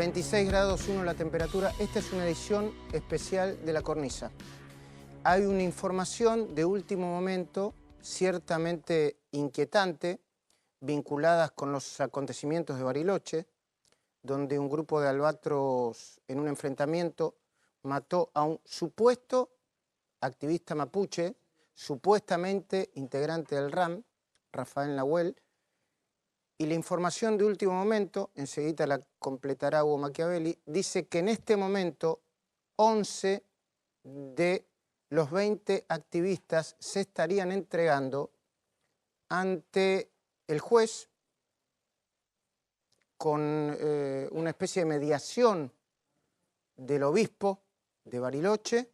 26 grados 1 la temperatura. Esta es una edición especial de La Cornisa. Hay una información de último momento, ciertamente inquietante, vinculadas con los acontecimientos de Bariloche, donde un grupo de albatros en un enfrentamiento mató a un supuesto activista mapuche, supuestamente integrante del RAM, Rafael Nahuel, y la información de último momento, enseguida la completará Hugo Machiavelli, dice que en este momento 11 de los 20 activistas se estarían entregando ante el juez con una especie de mediación del obispo de Bariloche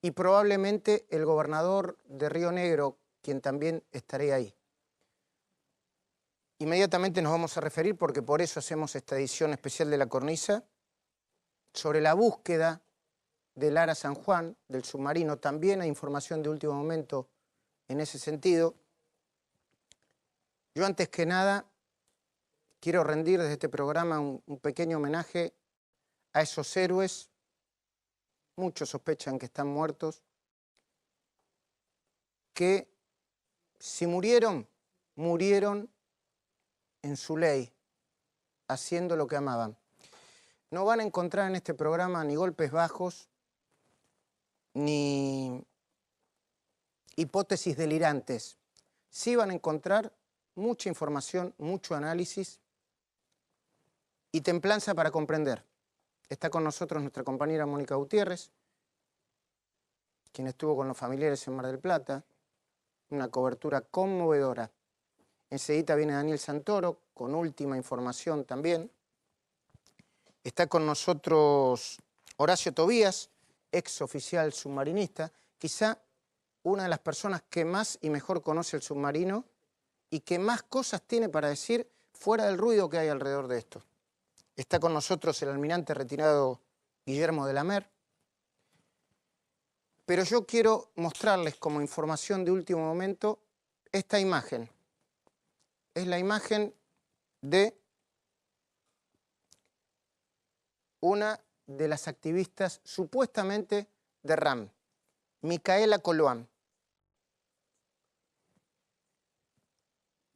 y probablemente el gobernador de Río Negro, quien también estaría ahí. Inmediatamente nos vamos a referir, porque por eso hacemos esta edición especial de La Cornisa, sobre la búsqueda del Ara San Juan, del submarino. También hay información de último momento en ese sentido. Yo antes que nada quiero rendir desde este programa un pequeño homenaje a esos héroes. Muchos sospechan que están muertos, que si murieron, murieron en su ley, haciendo lo que amaban. No van a encontrar en este programa ni golpes bajos, ni hipótesis delirantes. Sí van a encontrar mucha información, mucho análisis y templanza para comprender. Está con nosotros nuestra compañera Mónica Gutiérrez, quien estuvo con los familiares en Mar del Plata, una cobertura conmovedora. Enseguida viene Daniel Santoro, con última información también. Está con nosotros Horacio Tobías, ex oficial submarinista, quizá una de las personas que más y mejor conoce el submarino y que más cosas tiene para decir fuera del ruido que hay alrededor de esto. Está con nosotros el almirante retirado Guillermo de la Mer. Pero yo quiero mostrarles como información de último momento esta imagen. Es la imagen de una de las activistas supuestamente de RAM, Micaela Coloán.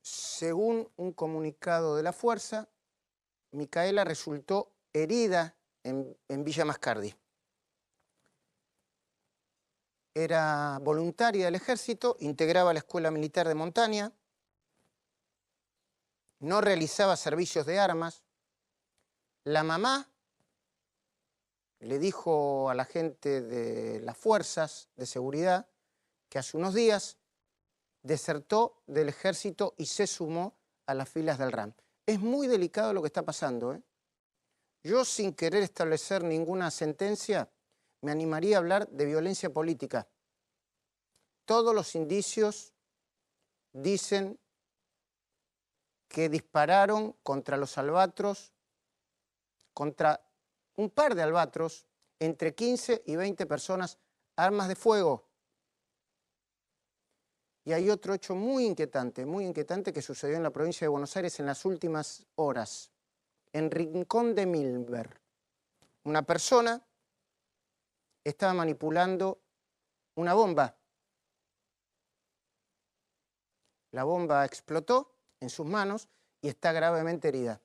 Según un comunicado de la Fuerza, Micaela resultó herida en Villa Mascardi. Era voluntaria del ejército, integraba la Escuela Militar de Montaña, no realizaba servicios de armas. La mamá le dijo a la gente de las fuerzas de seguridad que hace unos días desertó del ejército y se sumó a las filas del RAM. Es muy delicado lo que está pasando, ¿eh? Yo, sin querer establecer ninguna sentencia, me animaría a hablar de violencia política. Todos los indicios dicen que dispararon contra los albatros, contra un par de albatros, entre 15 y 20 personas, armas de fuego. Y hay otro hecho muy inquietante que sucedió en la provincia de Buenos Aires en las últimas horas, en Rincón de Milver. Una persona estaba manipulando una bomba. La bomba explotó en sus manos y está gravemente herida.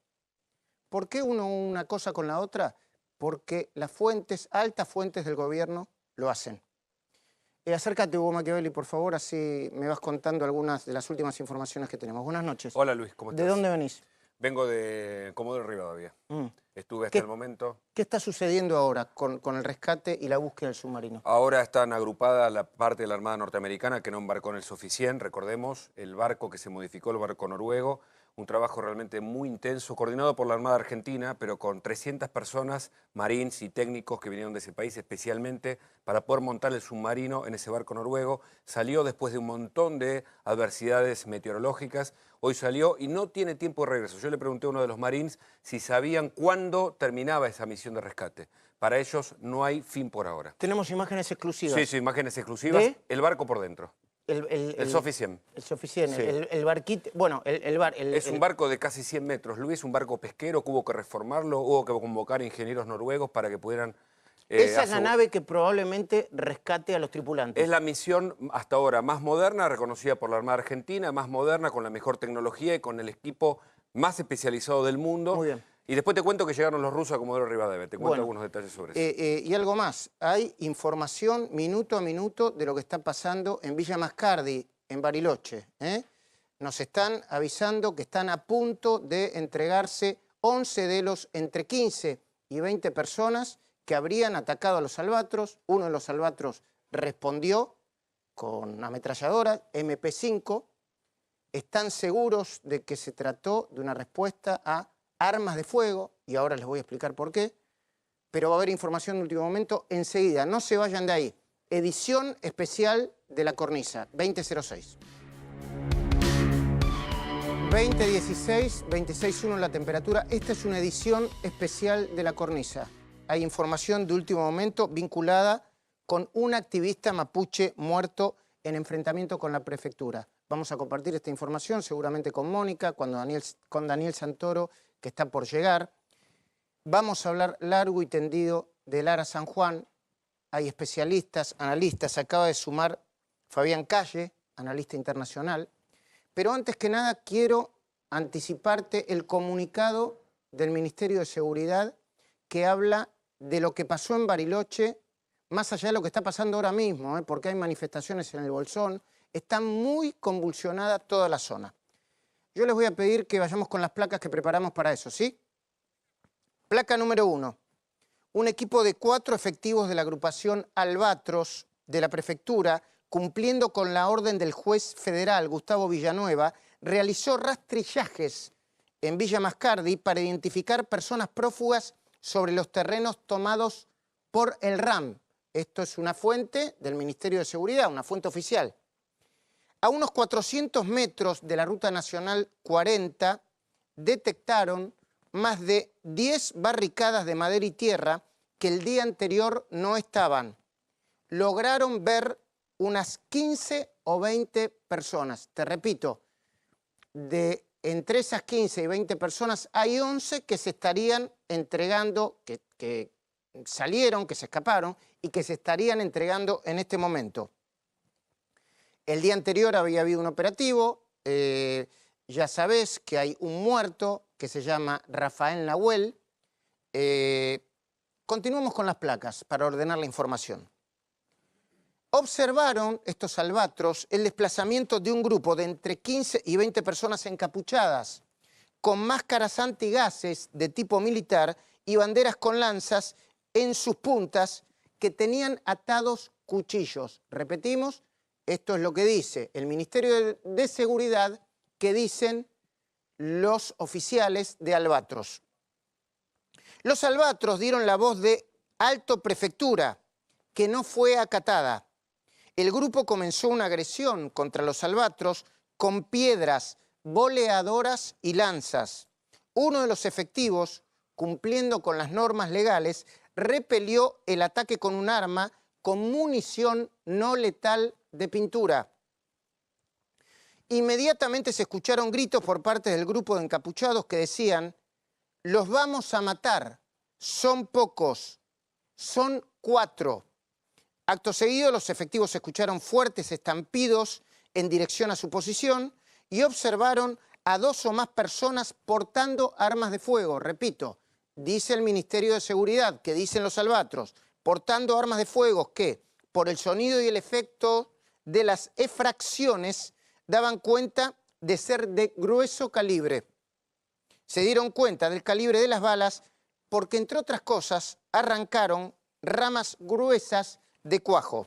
¿Por qué una cosa con la otra? Porque las fuentes, altas fuentes del gobierno, lo hacen. Acércate, Hugo Machiavelli, por favor, así me vas contando algunas de las últimas informaciones que tenemos. Buenas noches. Hola, Luis, ¿cómo estás? ¿De dónde venís? Vengo de Comodoro Rivadavia. Estuve hasta el momento. ¿Qué está sucediendo ahora con el rescate y la búsqueda del submarino? Ahora están agrupada la parte de la Armada Norteamericana que no embarcó en el Suficien, recordemos, el barco que se modificó, el barco noruego. Un trabajo realmente muy intenso, coordinado por la Armada Argentina, pero con 300 personas, marines y técnicos que vinieron de ese país especialmente para poder montar el submarino en ese barco noruego. Salió después de un montón de adversidades meteorológicas. Hoy salió y no tiene tiempo de regreso. Yo le pregunté a uno de los marines si sabían cuándo terminaba esa misión de rescate. Para ellos no hay fin por ahora. Tenemos imágenes exclusivas. Sí, imágenes exclusivas. ¿De? El barco por dentro. El Sofi 100. El Sofi 100, Sí. el barquito, bueno, Es un barco de casi 100 metros, Luis, un barco pesquero que hubo que reformarlo, hubo que convocar ingenieros noruegos para que pudieran... esa es la nave que probablemente rescate a los tripulantes. Es la misión hasta ahora más moderna, reconocida por la Armada Argentina, más moderna, con la mejor tecnología y con el equipo más especializado del mundo. Muy bien. Y después te cuento que llegaron los rusos a Comodoro Rivadavia. Te cuento Bueno, algunos detalles sobre eso. Y algo más, hay información minuto a minuto de lo que está pasando en Villa Mascardi, en Bariloche. Nos están avisando que están a punto de entregarse 11 de los entre 15 y 20 personas que habrían atacado a los albatros. Uno de los albatros respondió con ametralladoras MP5. Están seguros de que se trató de una respuesta a armas de fuego, y ahora les voy a explicar por qué, pero va a haber información de último momento enseguida. No se vayan de ahí. Edición especial de La Cornisa, 2006. 2016, 26.1 la temperatura. Esta es una edición especial de La Cornisa. Hay información de último momento vinculada con un activista mapuche muerto en enfrentamiento con la prefectura. Vamos a compartir esta información seguramente con Mónica, con Daniel Santoro, que está por llegar. Vamos a hablar largo y tendido de Lara San Juan. Hay especialistas, analistas. Acaba de sumar Fabián Calle, analista internacional. Pero antes que nada quiero anticiparte el comunicado del Ministerio de Seguridad que habla de lo que pasó en Bariloche, más allá de lo que está pasando ahora mismo, porque hay manifestaciones en el Bolsón. Está muy convulsionada toda la zona. Yo les voy a pedir que vayamos con las placas que preparamos para eso, ¿sí? Placa número 1. Un equipo de 4 efectivos de la agrupación Albatros de la prefectura, cumpliendo con la orden del juez federal Gustavo Villanueva, realizó rastrillajes en Villa Mascardi para identificar personas prófugas sobre los terrenos tomados por el RAM. Esto es una fuente del Ministerio de Seguridad, una fuente oficial. A unos 400 metros de la Ruta Nacional 40 detectaron más de 10 barricadas de madera y tierra que el día anterior no estaban. Lograron ver unas 15 o 20 personas. Te repito, entre esas 15 y 20 personas hay 11 que se estarían entregando, que salieron, que se escaparon y que se estarían entregando en este momento. El día anterior había habido un operativo, ya sabés que hay un muerto que se llama Rafael Nahuel. Continuamos con las placas para ordenar la información. Observaron estos albatros el desplazamiento de un grupo de entre 15 y 20 personas encapuchadas, con máscaras antigases de tipo militar y banderas con lanzas en sus puntas que tenían atados cuchillos. Repetimos, esto es lo que dice el Ministerio de Seguridad, que dicen los oficiales de Albatros. Los Albatros dieron la voz de alto prefectura, que no fue acatada. El grupo comenzó una agresión contra los Albatros con piedras, boleadoras y lanzas. Uno de los efectivos, cumpliendo con las normas legales, repelió el ataque con un arma con munición no letal de pintura. Inmediatamente se escucharon gritos por parte del grupo de encapuchados que decían: «Los vamos a matar, son pocos, son 4». Acto seguido, los efectivos escucharon fuertes estampidos en dirección a su posición y observaron a 2 o más personas portando armas de fuego. Repito, dice el Ministerio de Seguridad, que dicen los Albatros, portando armas de fuego que, por el sonido y el efecto de las efracciones, daban cuenta de ser de grueso calibre. Se dieron cuenta del calibre de las balas porque, entre otras cosas, arrancaron ramas gruesas de cuajo.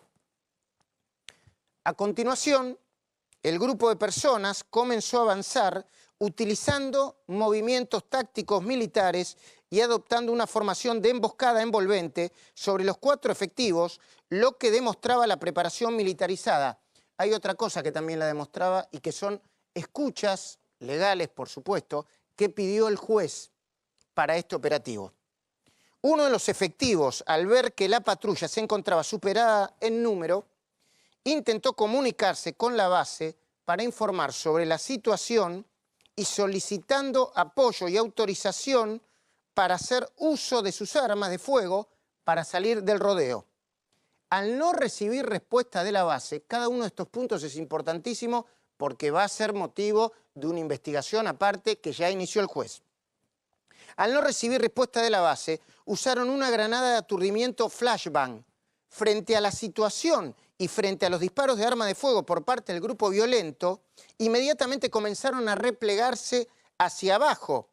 A continuación, el grupo de personas comenzó a avanzar utilizando movimientos tácticos militares y adoptando una formación de emboscada envolvente sobre los 4 efectivos, lo que demostraba la preparación militarizada. Hay otra cosa que también la demostraba y que son escuchas legales, por supuesto, que pidió el juez para este operativo. Uno de los efectivos, al ver que la patrulla se encontraba superada en número intentó comunicarse con la base para informar sobre la situación y solicitando apoyo y autorización para hacer uso de sus armas de fuego para salir del rodeo. Al no recibir respuesta de la base, cada uno de estos puntos es importantísimo porque va a ser motivo de una investigación aparte que ya inició el juez. Al no recibir respuesta de la base, usaron una granada de aturdimiento flashbang. Frente a la situación y frente a los disparos de arma de fuego por parte del grupo violento, inmediatamente comenzaron a replegarse hacia abajo,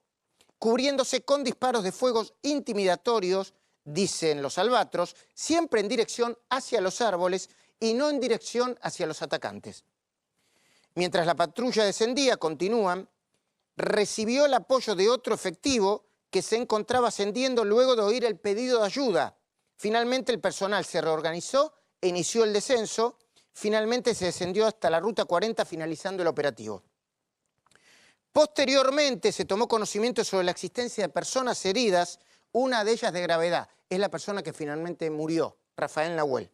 cubriéndose con disparos de fuegos intimidatorios, dicen los albatros, siempre en dirección hacia los árboles y no en dirección hacia los atacantes. Mientras la patrulla descendía, continúan, recibió el apoyo de otro efectivo que se encontraba ascendiendo luego de oír el pedido de ayuda. Finalmente el personal se reorganizó e inició el descenso. Finalmente se descendió hasta la ruta 40 finalizando el operativo. Posteriormente se tomó conocimiento sobre la existencia de personas heridas, una de ellas de gravedad. Es la persona que finalmente murió, Rafael Nahuel.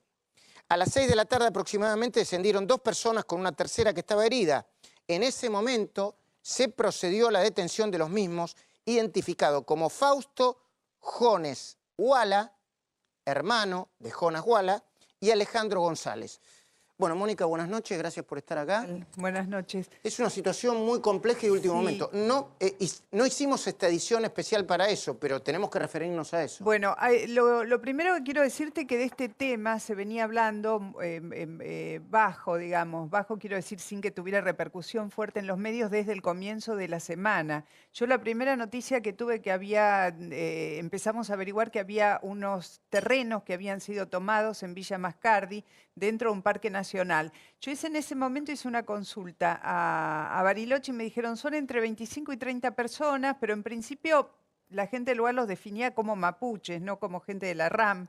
A las 6 de la tarde aproximadamente descendieron 2 personas con una tercera que estaba herida. En ese momento se procedió a la detención de los mismos, identificado como Fausto Jones Huala, hermano de Jonas Huala, y Alejandro González. Bueno, Mónica, buenas noches, gracias por estar acá. Buenas noches. Es una situación muy compleja y de último momento. No hicimos esta edición especial para eso, pero tenemos que referirnos a eso. Bueno, lo primero que quiero decirte que de este tema se venía hablando bajo quiero decir sin que tuviera repercusión fuerte en los medios desde el comienzo de la semana. Yo la primera noticia que tuve que empezamos a averiguar que había unos terrenos que habían sido tomados en Villa Mascardi, dentro de un parque nacional. Yo en ese momento hice una consulta a Bariloche y me dijeron son entre 25 y 30 personas, pero en principio la gente del lugar los definía como mapuches, no como gente de la RAM.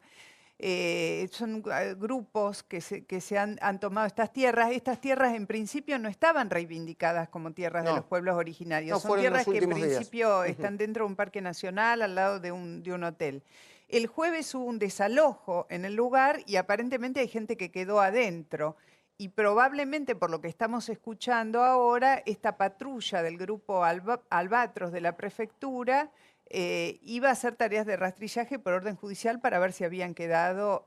Son grupos que se han tomado estas tierras. Estas tierras en principio no estaban reivindicadas como tierras de los pueblos originarios. Son tierras que en principio están dentro de un parque nacional al lado de un hotel. El jueves hubo un desalojo en el lugar y aparentemente hay gente que quedó adentro. Y probablemente, por lo que estamos escuchando ahora, esta patrulla del grupo Albatros de la prefectura iba a hacer tareas de rastrillaje por orden judicial para ver si habían quedado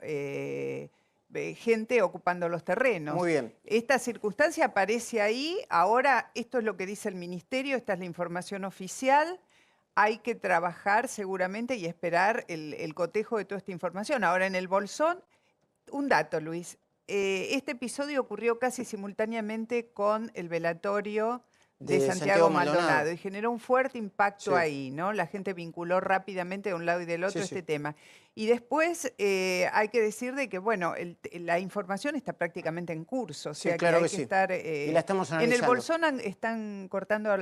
gente ocupando los terrenos. Muy bien. Esta circunstancia aparece ahí. Ahora, esto es lo que dice el ministerio, esta es la información oficial. Hay que trabajar seguramente y esperar el cotejo de toda esta información. Ahora, en el Bolsón, un dato, Luis. Este episodio ocurrió casi simultáneamente con el velatorio de Santiago Maldonado y generó un fuerte impacto ahí, ¿no? La gente vinculó rápidamente de un lado y del otro este tema. Y después hay que decir de que, bueno, la información está prácticamente en curso. O sea, claro que hay que estar... y la estamos analizando. En el Bolsón están cortando,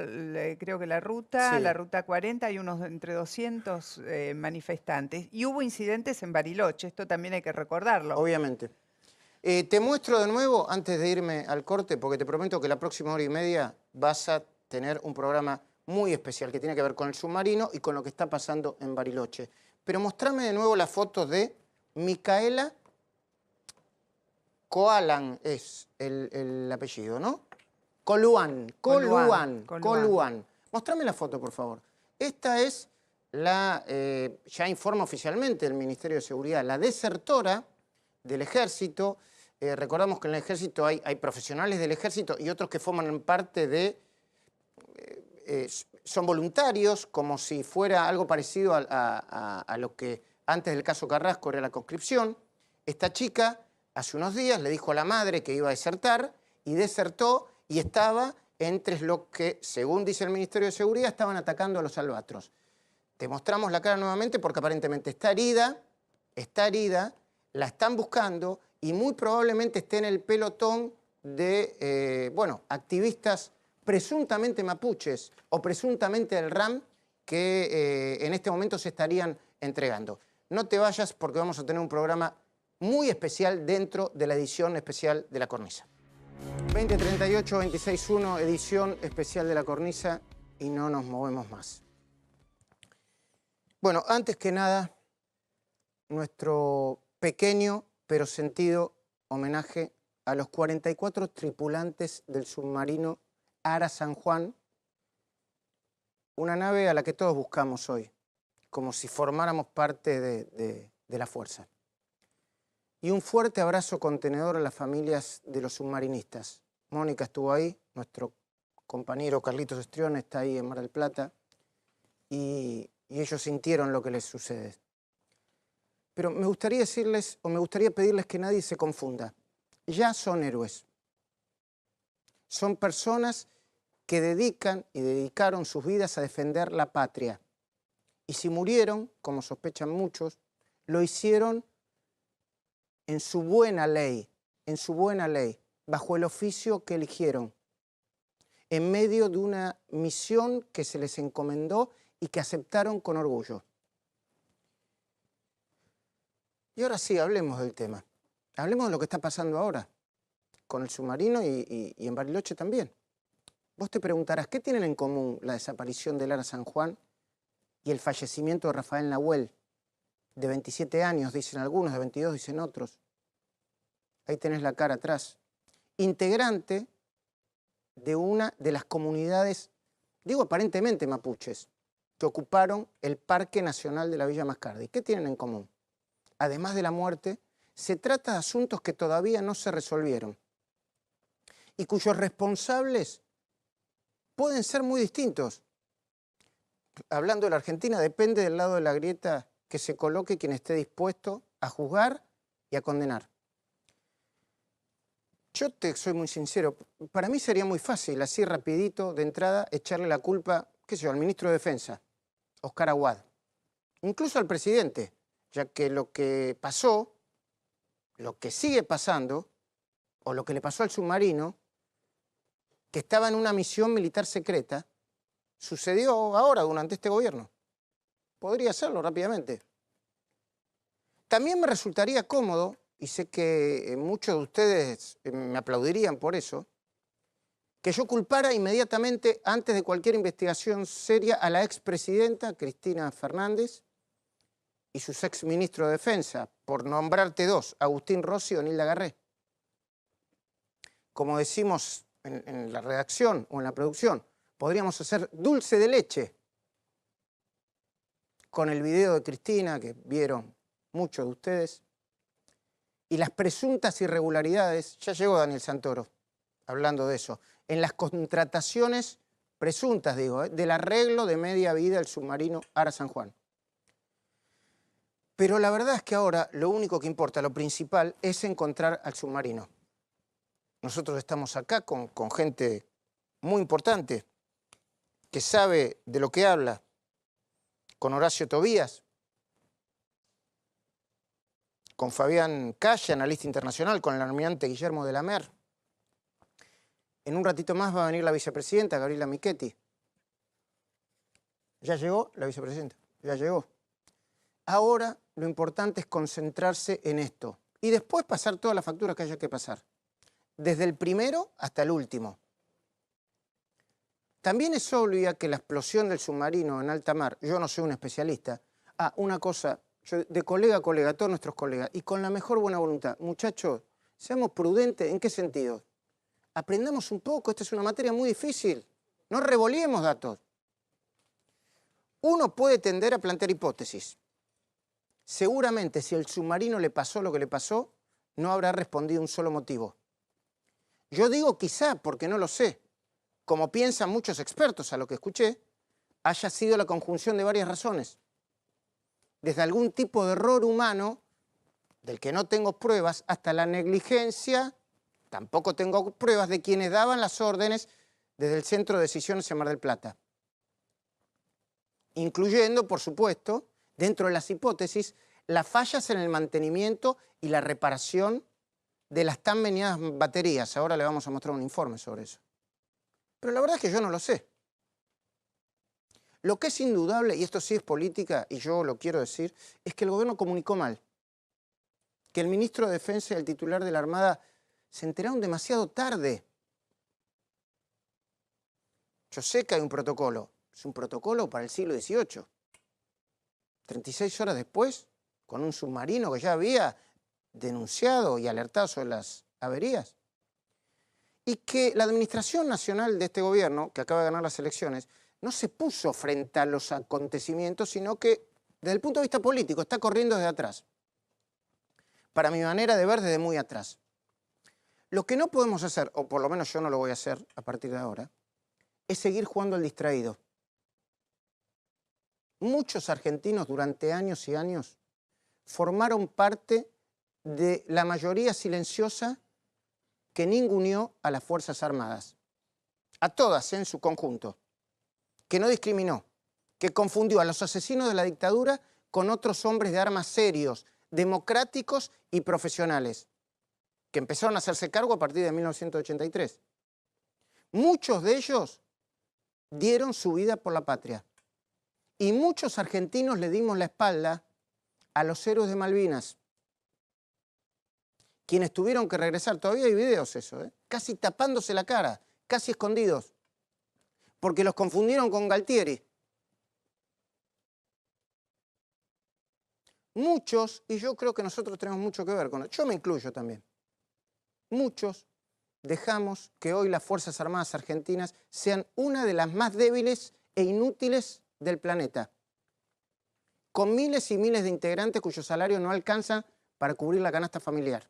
creo que la ruta 40, hay unos entre 200 manifestantes. Y hubo incidentes en Bariloche, esto también hay que recordarlo. Obviamente. Te muestro de nuevo, antes de irme al corte, porque te prometo que la próxima hora y media vas a tener un programa muy especial que tiene que ver con el submarino y con lo que está pasando en Bariloche. Pero mostrame de nuevo la foto de Micaela Coalan, es el apellido, ¿no? Coluán. Mostrame la foto, por favor. Esta es la, ya informa oficialmente el Ministerio de Seguridad, la desertora del Ejército. Recordamos que en el Ejército hay profesionales del Ejército y otros que forman parte de... son voluntarios, como si fuera algo parecido a lo que antes del caso Carrasco era la conscripción. Esta chica hace unos días le dijo a la madre que iba a desertar y desertó y estaba entre los que, según dice el Ministerio de Seguridad, estaban atacando a los albatros. Te mostramos la cara nuevamente porque aparentemente está herida, la están buscando y muy probablemente esté en el pelotón de, activistas presuntamente mapuches o presuntamente del RAM que en este momento se estarían entregando. No te vayas porque vamos a tener un programa muy especial dentro de la edición especial de La Cornisa. 2038 261, edición especial de La Cornisa y no nos movemos más. Bueno, antes que nada, nuestro pequeño pero sentido homenaje a los 44 tripulantes del submarino Ara San Juan, una nave a la que todos buscamos hoy, como si formáramos parte de la fuerza. Y un fuerte abrazo contenedor a las familias de los submarinistas. Mónica estuvo ahí, nuestro compañero Carlitos Estrión está ahí en Mar del Plata, y ellos sintieron lo que les sucede. Pero me gustaría decirles, o me gustaría pedirles que nadie se confunda. Ya son héroes. Son personas que dedican y dedicaron sus vidas a defender la patria. Y si murieron, como sospechan muchos, lo hicieron en su buena ley, bajo el oficio que eligieron, en medio de una misión que se les encomendó y que aceptaron con orgullo. Y ahora sí, hablemos del tema. Hablemos de lo que está pasando ahora, con el submarino y en Bariloche también. Vos te preguntarás, ¿qué tienen en común la desaparición del Ara San Juan y el fallecimiento de Rafael Nahuel, de 27 años, dicen algunos, de 22, dicen otros? Ahí tenés la cara atrás. Integrante de una de las comunidades, digo aparentemente mapuches, que ocuparon el Parque Nacional de la Villa Mascardi. ¿Qué tienen en común? Además de la muerte, se trata de asuntos que todavía no se resolvieron y cuyos responsables pueden ser muy distintos. Hablando de la Argentina, depende del lado de la grieta que se coloque quien esté dispuesto a juzgar y a condenar. Yo te soy muy sincero, para mí sería muy fácil, así rapidito, de entrada, echarle la culpa, qué sé yo, al ministro de Defensa, Oscar Aguad, incluso al presidente, ya que lo que pasó, lo que sigue pasando, o lo que le pasó al submarino, que estaba en una misión militar secreta, sucedió ahora durante este gobierno. Podría hacerlo rápidamente. También me resultaría cómodo, y sé que muchos de ustedes me aplaudirían por eso, que yo culpara inmediatamente, antes de cualquier investigación seria, a la expresidenta Cristina Fernández y sus exministros de Defensa, por nombrarte dos, Agustín Rossi y Onilda Garré. Como decimos en la redacción o en la producción, podríamos hacer dulce de leche con el video de Cristina, que vieron muchos de ustedes, y las presuntas irregularidades, ya llegó Daniel Santoro hablando de eso, en las contrataciones presuntas, digo, del arreglo de media vida del submarino Ara San Juan. Pero la verdad es que ahora lo único que importa, lo principal, es encontrar al submarino. Nosotros estamos acá con gente muy importante, que sabe de lo que habla, con Horacio Tobías, con Fabián Calle, analista internacional, con el almirante Guillermo de la Mer. En un ratito más va a venir la vicepresidenta, Gabriela Michetti. ¿Ya llegó la vicepresidenta? Ya llegó. Ahora lo importante es concentrarse en esto y después pasar todas las facturas que haya que pasar, desde el primero hasta el último. También es obvia que la explosión del submarino en alta mar, yo no soy un especialista, una cosa, yo de colega a colega, todos nuestros colegas, y con la mejor buena voluntad, muchachos, seamos prudentes, ¿en qué sentido? Aprendamos un poco, esta es una materia muy difícil, no revolviemos datos. Uno puede tender a plantear hipótesis. Seguramente si al submarino le pasó lo que le pasó, no habrá respondido un solo motivo. Yo digo quizá, porque no lo sé, como piensan muchos expertos a lo que escuché, haya sido la conjunción de varias razones. Desde algún tipo de error humano, del que no tengo pruebas, hasta la negligencia, tampoco tengo pruebas, de quienes daban las órdenes desde el Centro de Decisiones en Mar del Plata. Incluyendo, por supuesto, dentro de las hipótesis, las fallas en el mantenimiento y la reparación de las tan meneadas baterías. Ahora le vamos a mostrar un informe sobre eso. Pero la verdad es que yo no lo sé. Lo que es indudable, y esto sí es política, y yo lo quiero decir, es que el gobierno comunicó mal. Que el ministro de Defensa y el titular de la Armada se enteraron demasiado tarde. Yo sé que hay un protocolo. Es un protocolo para el siglo XVIII. 36 horas después, con un submarino que ya había denunciado y alertado sobre las averías. Y que la administración nacional de este gobierno, que acaba de ganar las elecciones, no se puso frente a los acontecimientos, sino que, desde el punto de vista político, está corriendo desde atrás. Para mi manera de ver, desde muy atrás. Lo que no podemos hacer, o por lo menos yo no lo voy a hacer a partir de ahora, es seguir jugando al distraído. Muchos argentinos durante años y años formaron parte de la mayoría silenciosa que ninguneó a las Fuerzas Armadas. A todas en su conjunto. Que no discriminó. Que confundió a los asesinos de la dictadura con otros hombres de armas serios, democráticos y profesionales, que empezaron a hacerse cargo a partir de 1983. Muchos de ellos dieron su vida por la patria. Y muchos argentinos le dimos la espalda a los héroes de Malvinas, quienes tuvieron que regresar, todavía hay videos eso, casi tapándose la cara, casi escondidos, porque los confundieron con Galtieri. Muchos, y yo creo que nosotros tenemos mucho que ver con eso, yo me incluyo también, muchos dejamos que hoy las Fuerzas Armadas argentinas sean una de las más débiles e inútiles del planeta, con miles y miles de integrantes cuyos salarios no alcanzan para cubrir la canasta familiar.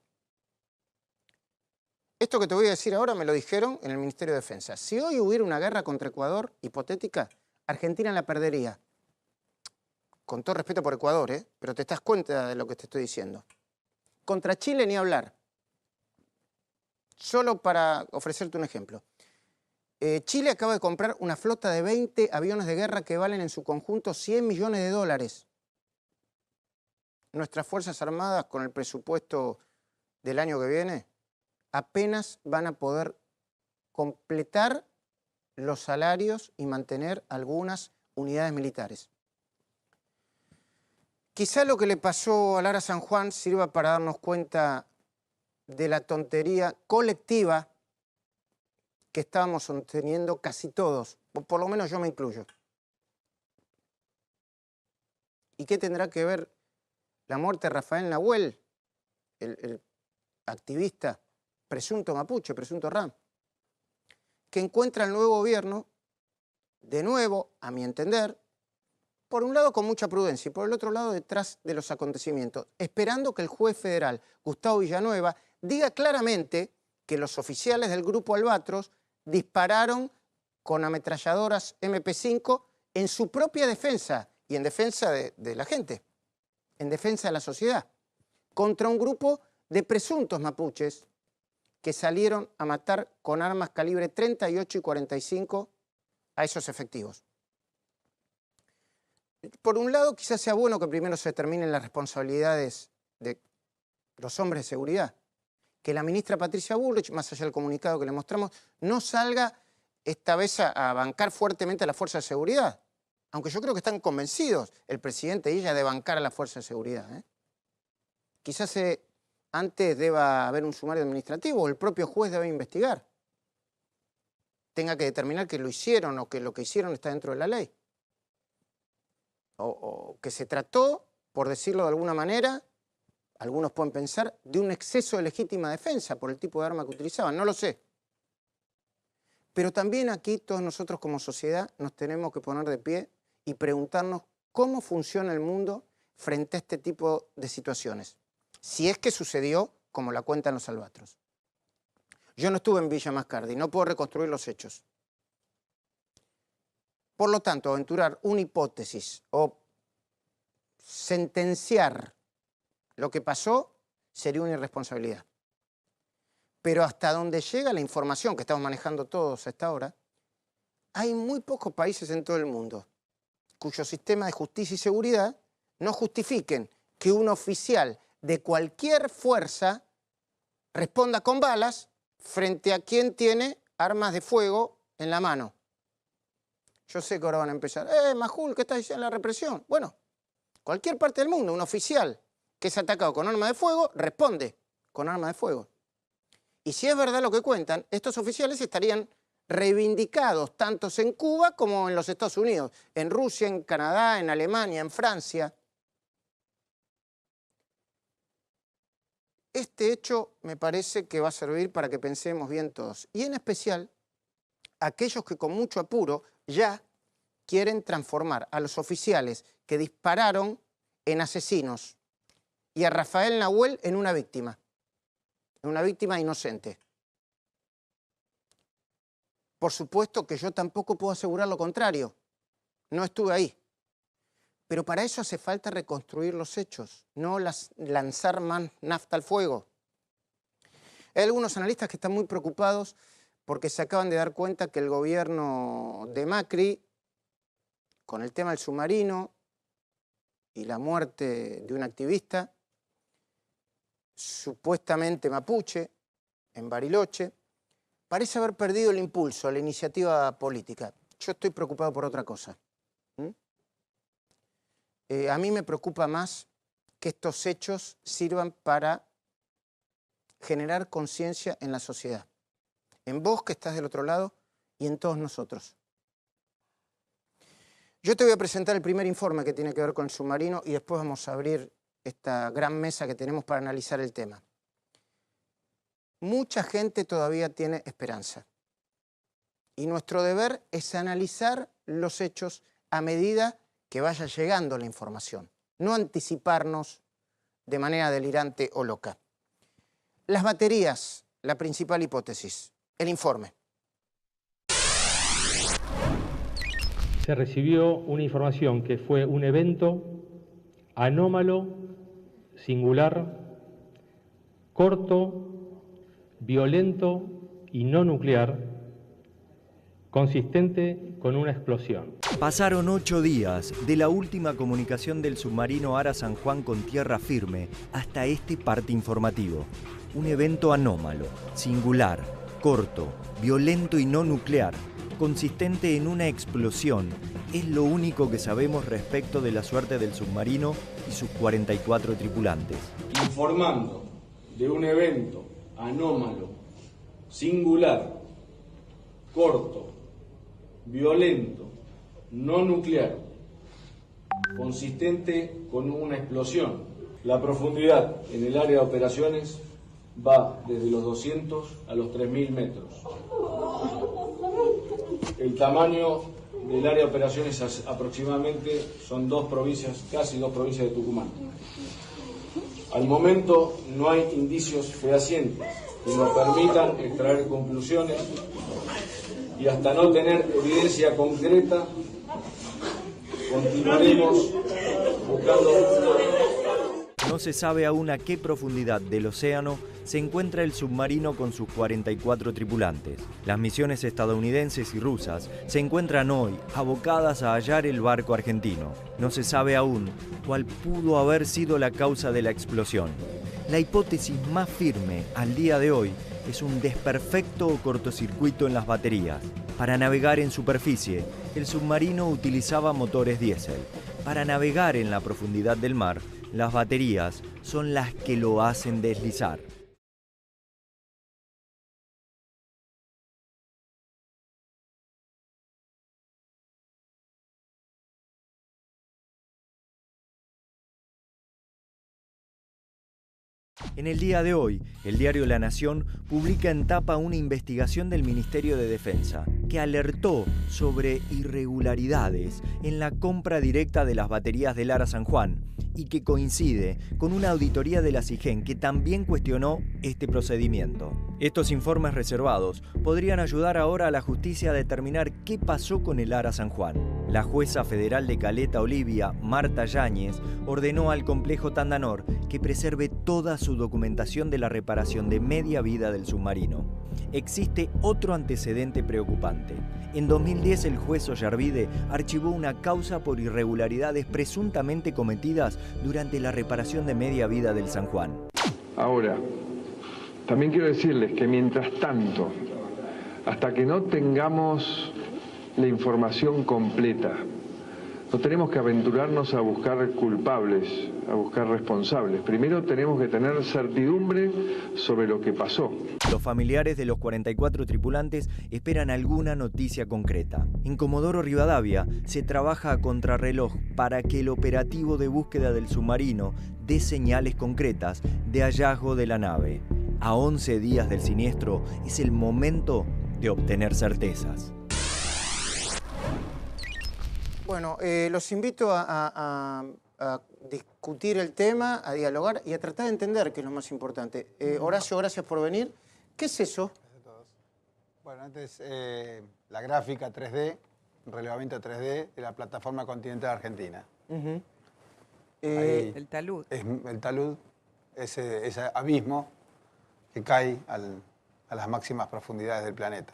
Esto que te voy a decir ahora me lo dijeron en el Ministerio de Defensa. Si hoy hubiera una guerra contra Ecuador, hipotética, Argentina la perdería. Con todo respeto por Ecuador, pero te das cuenta de lo que te estoy diciendo. Contra Chile ni hablar. Solo para ofrecerte un ejemplo. Chile acaba de comprar una flota de 20 aviones de guerra que valen en su conjunto 100 millones de dólares. Nuestras Fuerzas Armadas, con el presupuesto del año que viene, apenas van a poder completar los salarios y mantener algunas unidades militares. Quizá lo que le pasó a Lara San Juan sirva para darnos cuenta de la tontería colectiva que estábamos sosteniendo casi todos, o por lo menos yo me incluyo. ¿Y qué tendrá que ver la muerte de Rafael Nahuel, el activista presunto mapuche, presunto RAM, que encuentra el nuevo gobierno, de nuevo, a mi entender, por un lado con mucha prudencia y por el otro lado detrás de los acontecimientos, esperando que el juez federal, Gustavo Villanueva, diga claramente que los oficiales del Grupo Albatros dispararon con ametralladoras MP5 en su propia defensa y en defensa de la gente, en defensa de la sociedad, contra un grupo de presuntos mapuches que salieron a matar con armas calibre 38 y 45 a esos efectivos. Por un lado, quizás sea bueno que primero se determinen las responsabilidades de los hombres de seguridad. Que la ministra Patricia Bullrich, más allá del comunicado que le mostramos, no salga esta vez a bancar fuertemente a la fuerza de seguridad. Aunque yo creo que están convencidos el presidente y ella de bancar a la fuerza de seguridad. Quizás antes deba haber un sumario administrativo o el propio juez debe investigar. Tenga que determinar que lo hicieron o que lo que hicieron está dentro de la ley. O que se trató, por decirlo de alguna manera, algunos pueden pensar, de un exceso de legítima defensa por el tipo de arma que utilizaban, no lo sé. Pero también aquí todos nosotros como sociedad nos tenemos que poner de pie y preguntarnos cómo funciona el mundo frente a este tipo de situaciones. Si es que sucedió como la cuentan los Albatros. Yo no estuve en Villa Mascardi, no puedo reconstruir los hechos. Por lo tanto, aventurar una hipótesis o sentenciar lo que pasó sería una irresponsabilidad. Pero hasta donde llega la información que estamos manejando todos a esta hora, hay muy pocos países en todo el mundo cuyo sistema de justicia y seguridad no justifiquen que un oficial de cualquier fuerza responda con balas frente a quien tiene armas de fuego en la mano. Yo sé que ahora van a empezar, Majul, ¿qué estás diciendo de la represión? Bueno, cualquier parte del mundo, un oficial que es atacado con arma de fuego, responde con arma de fuego. Y si es verdad lo que cuentan, estos oficiales estarían reivindicados tanto en Cuba como en los Estados Unidos, en Rusia, en Canadá, en Alemania, en Francia. este hecho me parece que va a servir para que pensemos bien todos. Y en especial, aquellos que con mucho apuro ya quieren transformar a los oficiales que dispararon en asesinos y a Rafael Nahuel en una víctima inocente. Por supuesto que yo tampoco puedo asegurar lo contrario. No estuve ahí. Pero para eso hace falta reconstruir los hechos, no lanzar más nafta al fuego. Hay algunos analistas que están muy preocupados porque se acaban de dar cuenta que el gobierno de Macri, con el tema del submarino y la muerte de un activista, supuestamente mapuche, en Bariloche, parece haber perdido el impulso, la iniciativa política. Yo estoy preocupado por otra cosa. A mí me preocupa más que estos hechos sirvan para generar conciencia en la sociedad. En vos que estás del otro lado y en todos nosotros. Yo te voy a presentar el primer informe que tiene que ver con el submarino y después vamos a abrir esta gran mesa que tenemos para analizar el tema. Mucha gente todavía tiene esperanza. Y nuestro deber es analizar los hechos a medida que vaya llegando la información, no anticiparnos de manera delirante o loca. Las baterías, la principal hipótesis. El informe. Se recibió una información que fue un evento anómalo, singular, corto, violento y no nuclear, consistente con una explosión. Pasaron 8 días de la última comunicación del submarino Ara San Juan con tierra firme hasta este parte informativo. Un evento anómalo, singular, corto, violento y no nuclear, consistente en una explosión, es lo único que sabemos respecto de la suerte del submarino y sus 44 tripulantes. Informando de un evento anómalo, singular, corto, violento, no nuclear, consistente con una explosión. La profundidad en el área de operaciones va desde los 200 a los 3.000 metros. El tamaño del área de operaciones aproximadamente son casi dos provincias de Tucumán. Al momento no hay indicios fehacientes que nos permitan extraer conclusiones y hasta no tener evidencia concreta continuaremos buscando. No se sabe aún a qué profundidad del océano se encuentra el submarino con sus 44 tripulantes. Las misiones estadounidenses y rusas se encuentran hoy abocadas a hallar el barco argentino. No se sabe aún cuál pudo haber sido la causa de la explosión. La hipótesis más firme al día de hoy es un desperfecto o cortocircuito en las baterías. Para navegar en superficie, el submarino utilizaba motores diésel. Para navegar en la profundidad del mar, las baterías son las que lo hacen deslizar. En el día de hoy, el diario La Nación publica en tapa una investigación del Ministerio de Defensa que alertó sobre irregularidades en la compra directa de las baterías del Ara San Juan y que coincide con una auditoría de la SIGEN que también cuestionó este procedimiento. Estos informes reservados podrían ayudar ahora a la justicia a determinar qué pasó con el Ara San Juan. La jueza federal de Caleta Olivia, Marta Yáñez, ordenó al complejo Tandanor que preserve toda su documentación de la reparación de media vida del submarino. Existe otro antecedente preocupante. En 2010 el juez Ollarvide archivó una causa por irregularidades presuntamente cometidas durante la reparación de media vida del San Juan. Ahora, también quiero decirles que mientras tanto, hasta que no tengamos la información completa No tenemos que aventurarnos a buscar culpables, a buscar responsables. Primero tenemos que tener certidumbre sobre lo que pasó. Los familiares de los 44 tripulantes esperan alguna noticia concreta. En Comodoro Rivadavia se trabaja a contrarreloj para que el operativo de búsqueda del submarino dé señales concretas de hallazgo de la nave. A 11 días del siniestro es el momento de obtener certezas. Bueno, los invito a discutir el tema, a dialogar y a tratar de entender, que es lo más importante. Horacio, gracias por venir. ¿Qué es eso? Gracias a todos. Bueno, antes la gráfica 3D, relevamiento 3D de la plataforma continental argentina. El talud. Es el talud, ese abismo que cae a las máximas profundidades del planeta.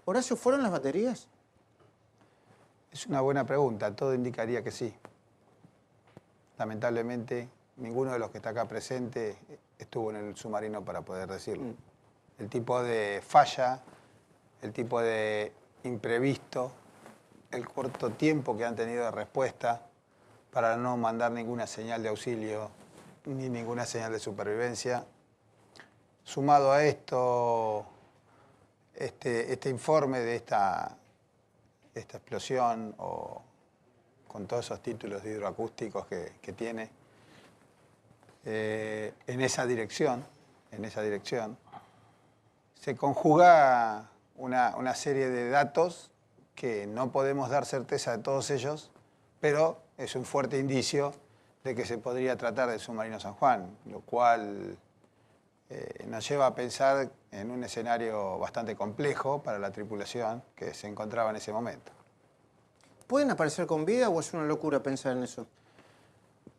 Horacio, ¿fueron las baterías? Es una buena pregunta, todo indicaría que sí. Lamentablemente, ninguno de los que está acá presente estuvo en el submarino para poder decirlo. El tipo de falla, el tipo de imprevisto, el corto tiempo que han tenido de respuesta para no mandar ninguna señal de auxilio ni ninguna señal de supervivencia. Sumado a esto, este informe de esta explosión, o con todos esos títulos hidroacústicos que tiene, en esa dirección, se conjuga una serie de datos que no podemos dar certeza de todos ellos, pero es un fuerte indicio de que se podría tratar del submarino San Juan, lo cual nos lleva a pensar en un escenario bastante complejo para la tripulación que se encontraba en ese momento. ¿Pueden aparecer con vida o es una locura pensar en eso?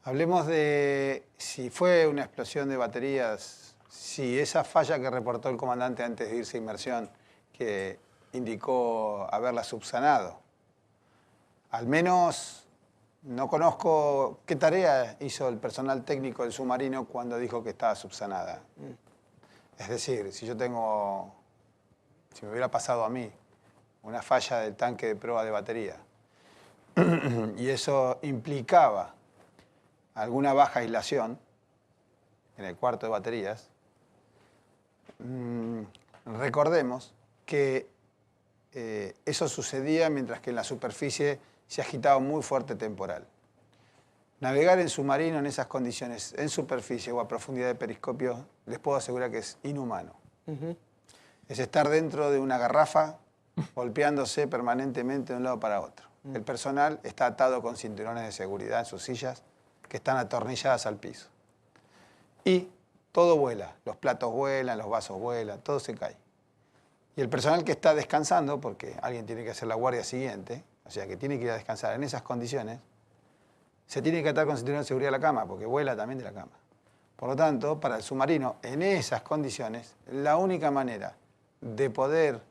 Hablemos de si fue una explosión de baterías, si esa falla que reportó el comandante antes de irse a inmersión, que indicó haberla subsanado. Al menos no conozco qué tarea hizo el personal técnico del submarino cuando dijo que estaba subsanada. Es decir, si me hubiera pasado a mí una falla del tanque de prueba de batería y eso implicaba alguna baja aislación en el cuarto de baterías, recordemos que eso sucedía mientras que en la superficie se agitaba un muy fuerte temporal. Navegar en submarino en esas condiciones, en superficie o a profundidad de periscopio, les puedo asegurar que es inhumano. Es estar dentro de una garrafa golpeándose permanentemente de un lado para otro. El personal está atado con cinturones de seguridad en sus sillas que están atornilladas al piso. Y todo vuela, los platos vuelan, los vasos vuelan, todo se cae. Y el personal que está descansando, porque alguien tiene que hacer la guardia siguiente, o sea que tiene que ir a descansar en esas condiciones, se tiene que atar con cinturón de seguridad a la cama, porque vuela también de la cama. Por lo tanto, para el submarino, en esas condiciones, la única manera de poder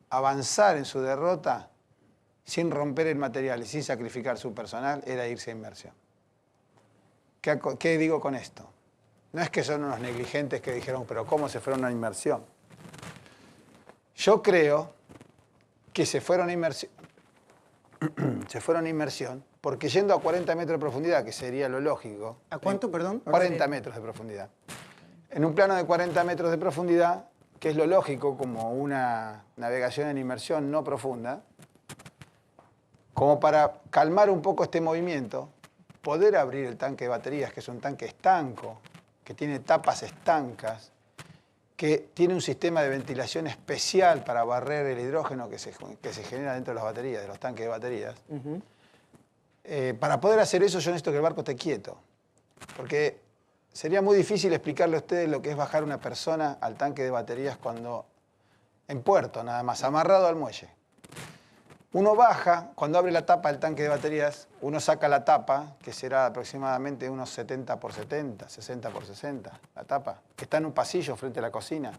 avanzar en su derrota sin romper el material y sin sacrificar su personal era irse a inmersión. ¿Qué digo con esto? No es que son unos negligentes que dijeron, pero ¿cómo se fueron a inmersión? Yo creo que se fueron a inmersión. Se fueron a inmersión porque yendo a 40 metros de profundidad, que sería lo lógico. ¿A cuánto, perdón? 40 metros de profundidad. En un plano de 40 metros de profundidad, que es lo lógico como una navegación en inmersión no profunda, como para calmar un poco este movimiento, poder abrir el tanque de baterías, que es un tanque estanco, que tiene tapas estancas, que tiene un sistema de ventilación especial para barrer el hidrógeno que se genera dentro de las baterías, de los tanques de baterías. Para poder hacer eso yo necesito que el barco esté quieto, porque sería muy difícil explicarle a ustedes lo que es bajar una persona al tanque de baterías cuando en puerto, nada más, amarrado al muelle. Uno baja, cuando abre la tapa del tanque de baterías, uno saca la tapa, que será aproximadamente unos 70 por 70, 60 por 60, la tapa, que está en un pasillo frente a la cocina.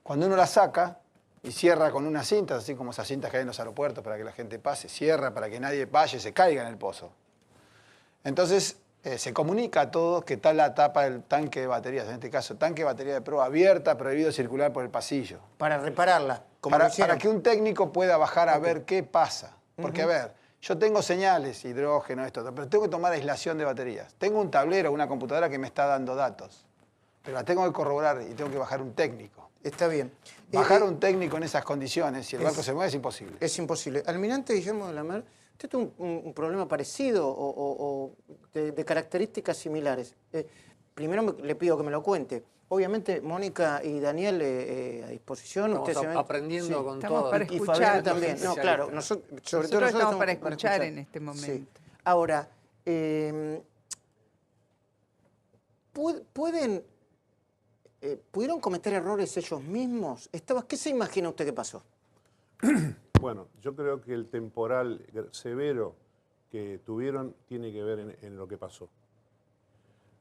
Cuando uno la saca y cierra con unas cintas, así como esas cintas que hay en los aeropuertos para que la gente pase, cierra para que nadie vaya y se caiga en el pozo. Entonces se comunica a todos que está la tapa del tanque de baterías, en este caso tanque de batería de prueba abierta, prohibido circular por el pasillo. Para repararla. Para que un técnico pueda bajar a ver qué pasa. Porque, a ver, Yo tengo señales, hidrógeno, esto, pero tengo que tomar aislación de baterías. Tengo un tablero, una computadora que me está dando datos, pero la tengo que corroborar y tengo que bajar un técnico. Está bien. Bajar un técnico en esas condiciones, si el barco se mueve, es imposible. Es imposible. Almirante Guillermo de la Mer, usted tuvo un problema parecido o de características similares. Primero le pido que me lo cuente. Obviamente, Mónica y Daniel a disposición. Estamos aprendiendo con estamos todo. para Y Fabián también. No, claro. Nosotros estamos para escuchar en este momento. Sí. Ahora, ¿pudieron cometer errores ellos mismos? ¿Qué se imagina usted que pasó? Bueno, yo creo que el temporal severo que tuvieron tiene que ver en lo que pasó.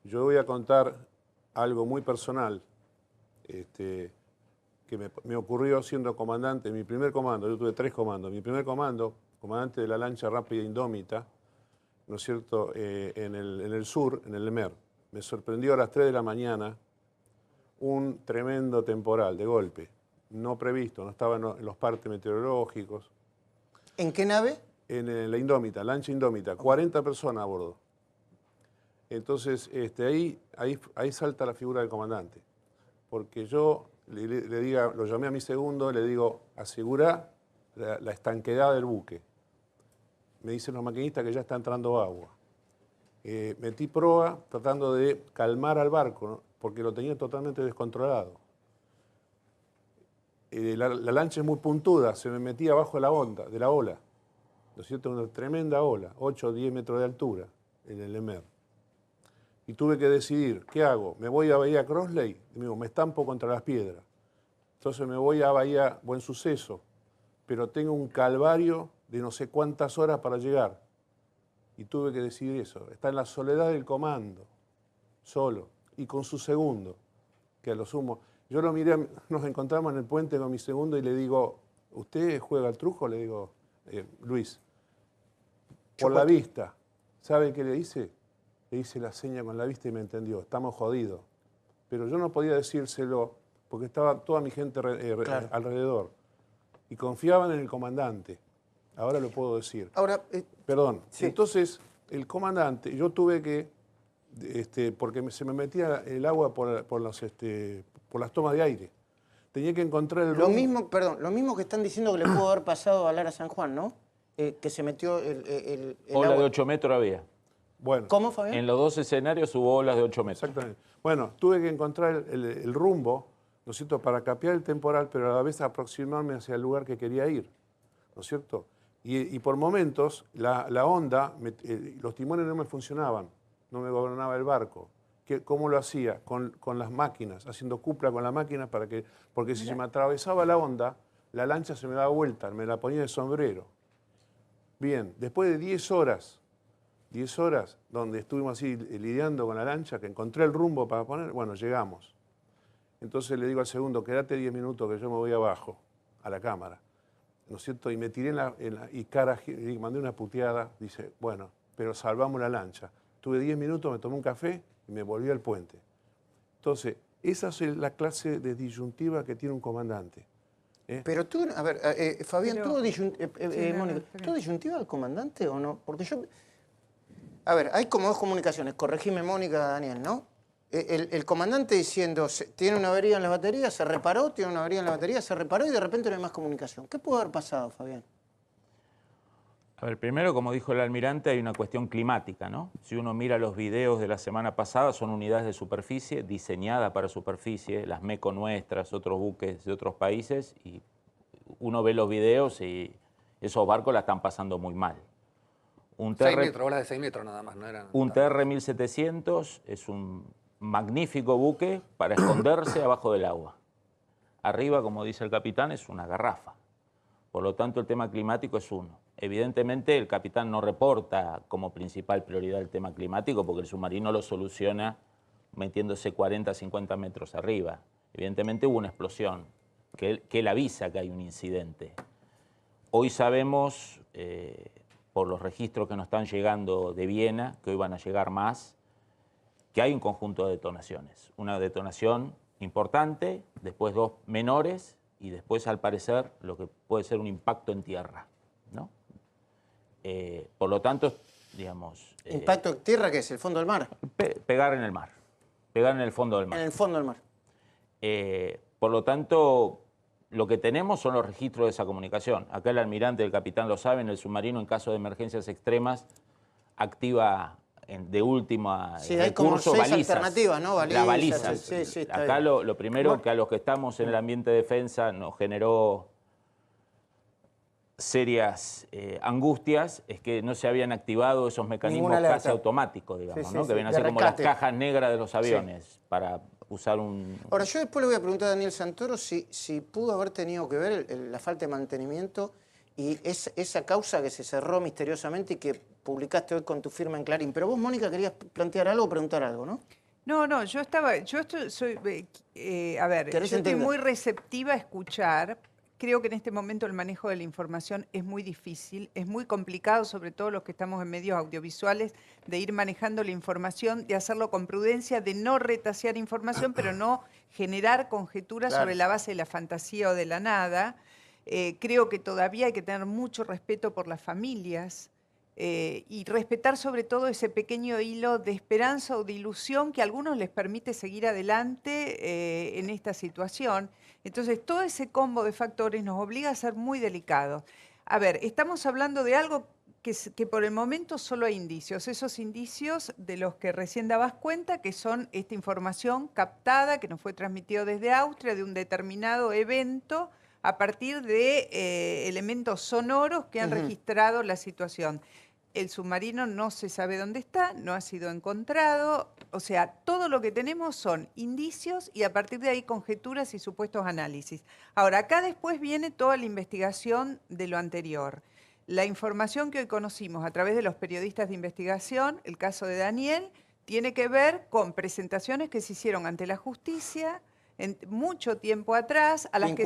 Yo voy a contar algo muy personal que me ocurrió siendo comandante. Mi primer comando, yo tuve 3 comandos. Mi primer comando, comandante de la lancha rápida Indómita, ¿no es cierto?, en el sur, en el Lemer. Me sorprendió a las 3 de la mañana un tremendo temporal de golpe, no previsto, no estaba en los partes meteorológicos. ¿En qué nave? En la Indómita, lancha Indómita, 40 personas a bordo. Entonces, ahí salta la figura del comandante, porque yo lo llamé a mi segundo, le digo, asegura la estanqueidad del buque. Me dicen los maquinistas que ya está entrando agua. Metí proa tratando de calmar al barco, ¿no?, porque lo tenía totalmente descontrolado. La lancha es muy puntuda, se me metía abajo de la ola, ¿no es cierto? Una tremenda ola, 8 o 10 metros de altura en el Lemer. Y tuve que decidir, ¿qué hago? ¿Me voy a Bahía Crossley? Y me estampo contra las piedras. Entonces me voy a Bahía Buen Suceso, pero tengo un calvario de no sé cuántas horas para llegar. Y tuve que decidir eso. Está en la soledad del comando, solo, y con su segundo, que a lo sumo. Yo lo miré, nos encontramos en el puente con mi segundo y le digo, ¿usted juega al truco? Le digo, Luis, por la vista. ¿Sabe qué le hice? Le hice la seña con la vista y me entendió. Estamos jodidos. Pero yo no podía decírselo porque estaba toda mi gente claro, alrededor. Y confiaban en el comandante. Ahora lo puedo decir. Ahora, perdón. Sí. Entonces, el comandante, yo tuve que, porque se me metía el agua por las tomas de aire. Tenía que encontrar el... Lo mismo que están diciendo que le pudo haber pasado a Lara San Juan, ¿no? Que se metió el ola agua. de 8 metros había. Bueno, ¿Cómo, Fabián? En los 2 escenarios hubo olas de 8 metros. Exactamente. Bueno, tuve que encontrar el rumbo, ¿no es cierto?, para capear el temporal, pero a la vez aproximarme hacia el lugar que quería ir, ¿no es cierto? Y por momentos la onda, los timones no me funcionaban, no me gobernaba el barco. ¿Cómo lo hacía? Con las máquinas, haciendo cupla con la máquina porque si se me atravesaba la onda, la lancha se me daba vuelta, me la ponía de sombrero. Bien, después de 10 horas donde estuvimos así lidiando con la lancha, que encontré el rumbo para poner, bueno, llegamos. Entonces le digo al segundo, quédate 10 minutos que yo me voy abajo, a la cámara, ¿no es cierto? Y me tiré y mandé una puteada, dice, bueno, pero salvamos la lancha. Tuve 10 minutos, me tomé un café y me volví al puente. Entonces, esa es la clase de disyuntiva que tiene un comandante. Pero tú, a ver, Fabián, ¿tuvo disyuntiva el comandante o no? Porque yo... A ver, hay como 2 comunicaciones, corregime Mónica, Daniel, ¿no? El comandante diciendo, tiene una avería en las baterías, se reparó, tiene una avería en la batería, se reparó y de repente no hay más comunicación. ¿Qué pudo haber pasado, Fabián? A ver, primero, como dijo el almirante, hay una cuestión climática, ¿no? Si uno mira los videos de la semana pasada, son unidades de superficie, diseñadas para superficie, las MECO nuestras, otros buques de otros países, y uno ve los videos y esos barcos la están pasando muy mal. 6 metros, olas de 6 metros nada más, no eran... Un TR-1700 es un magnífico buque para esconderse abajo del agua. Arriba, como dice el capitán, es una garrafa. Por lo tanto, el tema climático es uno. Evidentemente, el capitán no reporta como principal prioridad el tema climático porque el submarino lo soluciona metiéndose 40, 50 metros arriba. Evidentemente hubo una explosión, que él avisa que hay un incidente. Hoy sabemos, por los registros que nos están llegando de Viena, que hoy van a llegar más, que hay un conjunto de detonaciones. Una detonación importante, después 2 menores y después, al parecer, lo que puede ser un impacto en tierra, ¿no? Por lo tanto, digamos... ¿Impacto en tierra qué es? ¿El fondo del mar? Pegar en el mar. Pegar en el fondo del mar. En el fondo del mar. Por lo tanto, lo que tenemos son los registros de esa comunicación. Acá el almirante y el capitán lo saben, el submarino en caso de emergencias extremas activa de última sí, hay como 6 balizas, alternativas, ¿no? Las balizas. Sí, acá lo primero que a los que estamos en el ambiente de defensa nos generó serias angustias es que no se habían activado esos mecanismos casi automáticos, digamos, ¿no? Que vienen a ser como las cajas negras de los aviones para usar un... Ahora, yo después le voy a preguntar a Daniel Santoro si pudo haber tenido que ver la falta de mantenimiento y esa causa que se cerró misteriosamente y que publicaste hoy con tu firma en Clarín. Pero vos, Mónica, querías plantear algo o preguntar algo, ¿no? No, yo estoy muy receptiva a escuchar. Creo que en este momento el manejo de la información es muy difícil, es muy complicado, sobre todo los que estamos en medios audiovisuales, de ir manejando la información, de hacerlo con prudencia, de no retasear información, pero no generar conjeturas sobre la base de la fantasía o de la nada. Creo que todavía hay que tener mucho respeto por las familias y respetar sobre todo ese pequeño hilo de esperanza o de ilusión que a algunos les permite seguir adelante en esta situación. Entonces, todo ese combo de factores nos obliga a ser muy delicados. A ver, estamos hablando de algo que por el momento solo hay indicios. Esos indicios de los que recién dabas cuenta, que son esta información captada que nos fue transmitido desde Austria de un determinado evento a partir de elementos sonoros que han registrado la situación. El submarino no se sabe dónde está, no ha sido encontrado. O sea, todo lo que tenemos son indicios y a partir de ahí conjeturas y supuestos análisis. Ahora, acá después viene toda la investigación de lo anterior. La información que hoy conocimos a través de los periodistas de investigación, el caso de Daniel, tiene que ver con presentaciones que se hicieron ante la justicia mucho tiempo atrás, a las que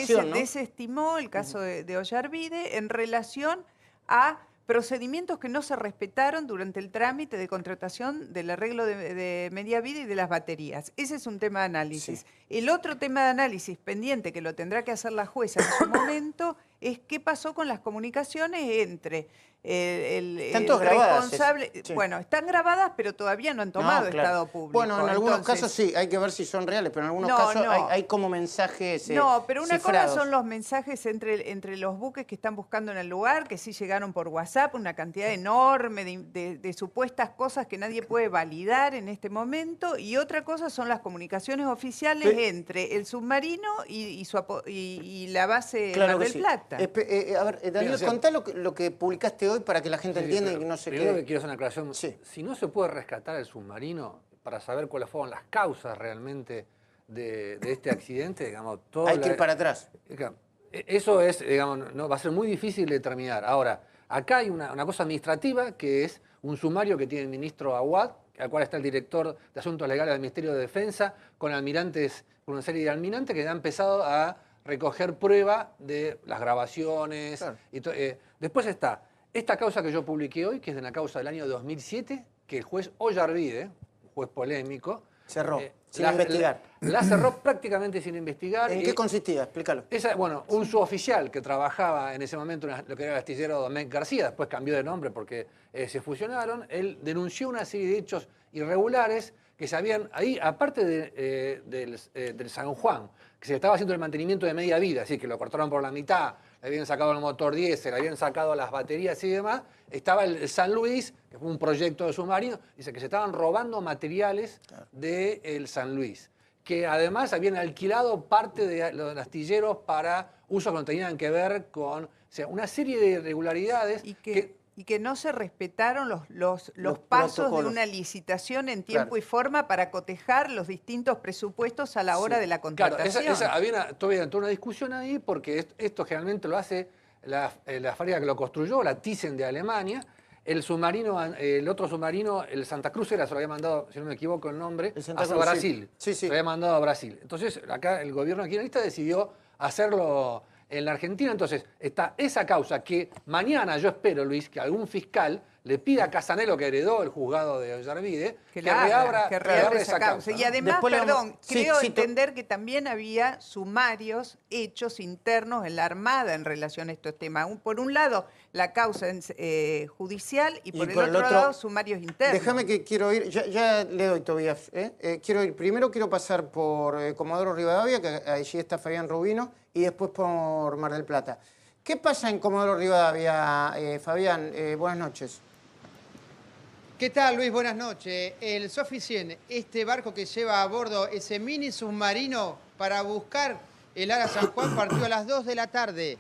se desestimó el caso de Ollarvide en relación a procedimientos que no se respetaron durante el trámite de contratación del arreglo de media vida y de las baterías. Ese es un tema de análisis. Sí. El otro tema de análisis pendiente, que lo tendrá que hacer la jueza en su momento, es qué pasó con las comunicaciones entre el responsable... Sí. Bueno, están grabadas, pero todavía no han tomado estado público. Bueno, en algunos casos sí, hay que ver si son reales, pero en algunos casos hay como mensajes No, pero una cifrados. cosa son los mensajes entre los buques que están buscando en el lugar, que sí llegaron por WhatsApp, una cantidad enorme de supuestas cosas que nadie puede validar en este momento, y otra cosa son las comunicaciones oficiales entre el submarino y la base Mar del Plata. A ver, Daniel, contá lo que publicaste hoy para que la gente entienda y no se quede. Primero que quiero hacer una aclaración. Si no se puede rescatar el submarino para saber cuáles fueron las causas realmente de este accidente, digamos, todo hay que ir para atrás. Eso es, digamos, no, va a ser muy difícil de determinar. Ahora, acá hay una cosa administrativa que es un sumario que tiene el ministro Aguad, al cual está el director de Asuntos Legales del Ministerio de Defensa, con almirantes, con una serie de almirantes que han empezado a recoger prueba de las grabaciones. Claro. Después está esta causa que yo publiqué hoy, que es de una causa del año 2007, que el juez Ollarvide, un juez polémico, cerró, sin investigar. La cerró prácticamente sin investigar. ¿En qué consistía? Explícalo. Bueno, un suboficial que trabajaba en ese momento en lo que era el astillero Domecq García, después cambió de nombre porque se fusionaron, él denunció una serie de hechos irregulares que se habían ahí, aparte del San Juan, que se estaba haciendo el mantenimiento de media vida, así que lo cortaron por la mitad, le habían sacado el motor diésel, le habían sacado las baterías y demás, estaba el San Luis, que fue un proyecto de submarino, dice que se estaban robando materiales del San Luis, que además habían alquilado parte de los astilleros para usos que no tenían que ver con, o sea, una serie de irregularidades y que no se respetaron los pasos de una licitación en tiempo y forma para cotejar los distintos presupuestos a la hora de la contratación. Claro, había toda una discusión ahí porque esto generalmente lo hace la fábrica que lo construyó, la Thyssen de Alemania. El otro submarino, el Santa Cruz, se lo había mandado, si no me equivoco el nombre, a Brasil. Sí. Se lo había mandado a Brasil. Entonces, acá el gobierno kirchnerista decidió hacerlo en la Argentina. Entonces, está esa causa que mañana yo espero, Luis, que algún fiscal le pide a Casanelo, que heredó el juzgado de Ollarvide, Que reabra reabre esa causa, ¿no? Y además, Después le vamos- perdón, Sí, creo sí, entender que también había sumarios hechos internos en la Armada en relación a estos temas. Por un lado, la causa judicial y por el otro lado, sumarios internos. Déjame que quiero ir, ya le doy, Tobías. Quiero ir, primero quiero pasar por Comodoro Rivadavia, que allí está Fabián Rubino, y después por Mar del Plata. ¿Qué pasa en Comodoro Rivadavia, Fabián? Buenas noches. ¿Qué tal, Luis? Buenas noches. El Soficien, este barco que lleva a bordo ese mini submarino para buscar el Ara San Juan, partió a las 2 de la tarde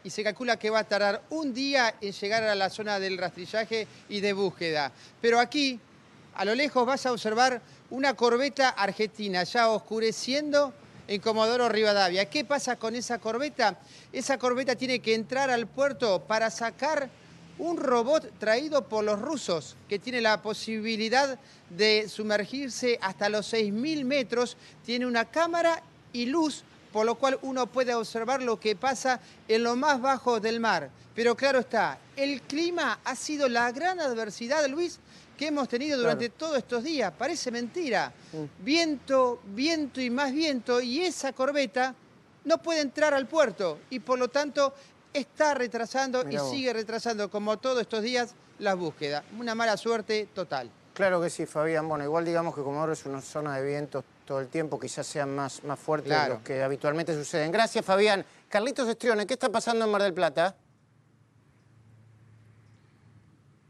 y se calcula que va a tardar un día en llegar a la zona del rastrillaje y de búsqueda. Pero aquí, a lo lejos, vas a observar una corbeta argentina ya oscureciendo en Comodoro Rivadavia. ¿Qué pasa con esa corbeta? Esa corbeta tiene que entrar al puerto para sacar un robot traído por los rusos que tiene la posibilidad de sumergirse hasta los 6.000 metros. Tiene una cámara y luz, por lo cual uno puede observar lo que pasa en lo más bajo del mar. Pero claro está, el clima ha sido la gran adversidad, Luis, que hemos tenido durante todos estos días. Parece mentira. Viento, viento y más viento, y esa corbeta no puede entrar al puerto y por lo tanto está retrasando y sigue retrasando, como todos estos días, la búsqueda. Una mala suerte total. Claro que sí, Fabián. Bueno, igual digamos que Comodoro es una zona de vientos todo el tiempo, quizás sean más fuertes de los que habitualmente suceden. Gracias, Fabián. Carlitos Estrione, ¿qué está pasando en Mar del Plata?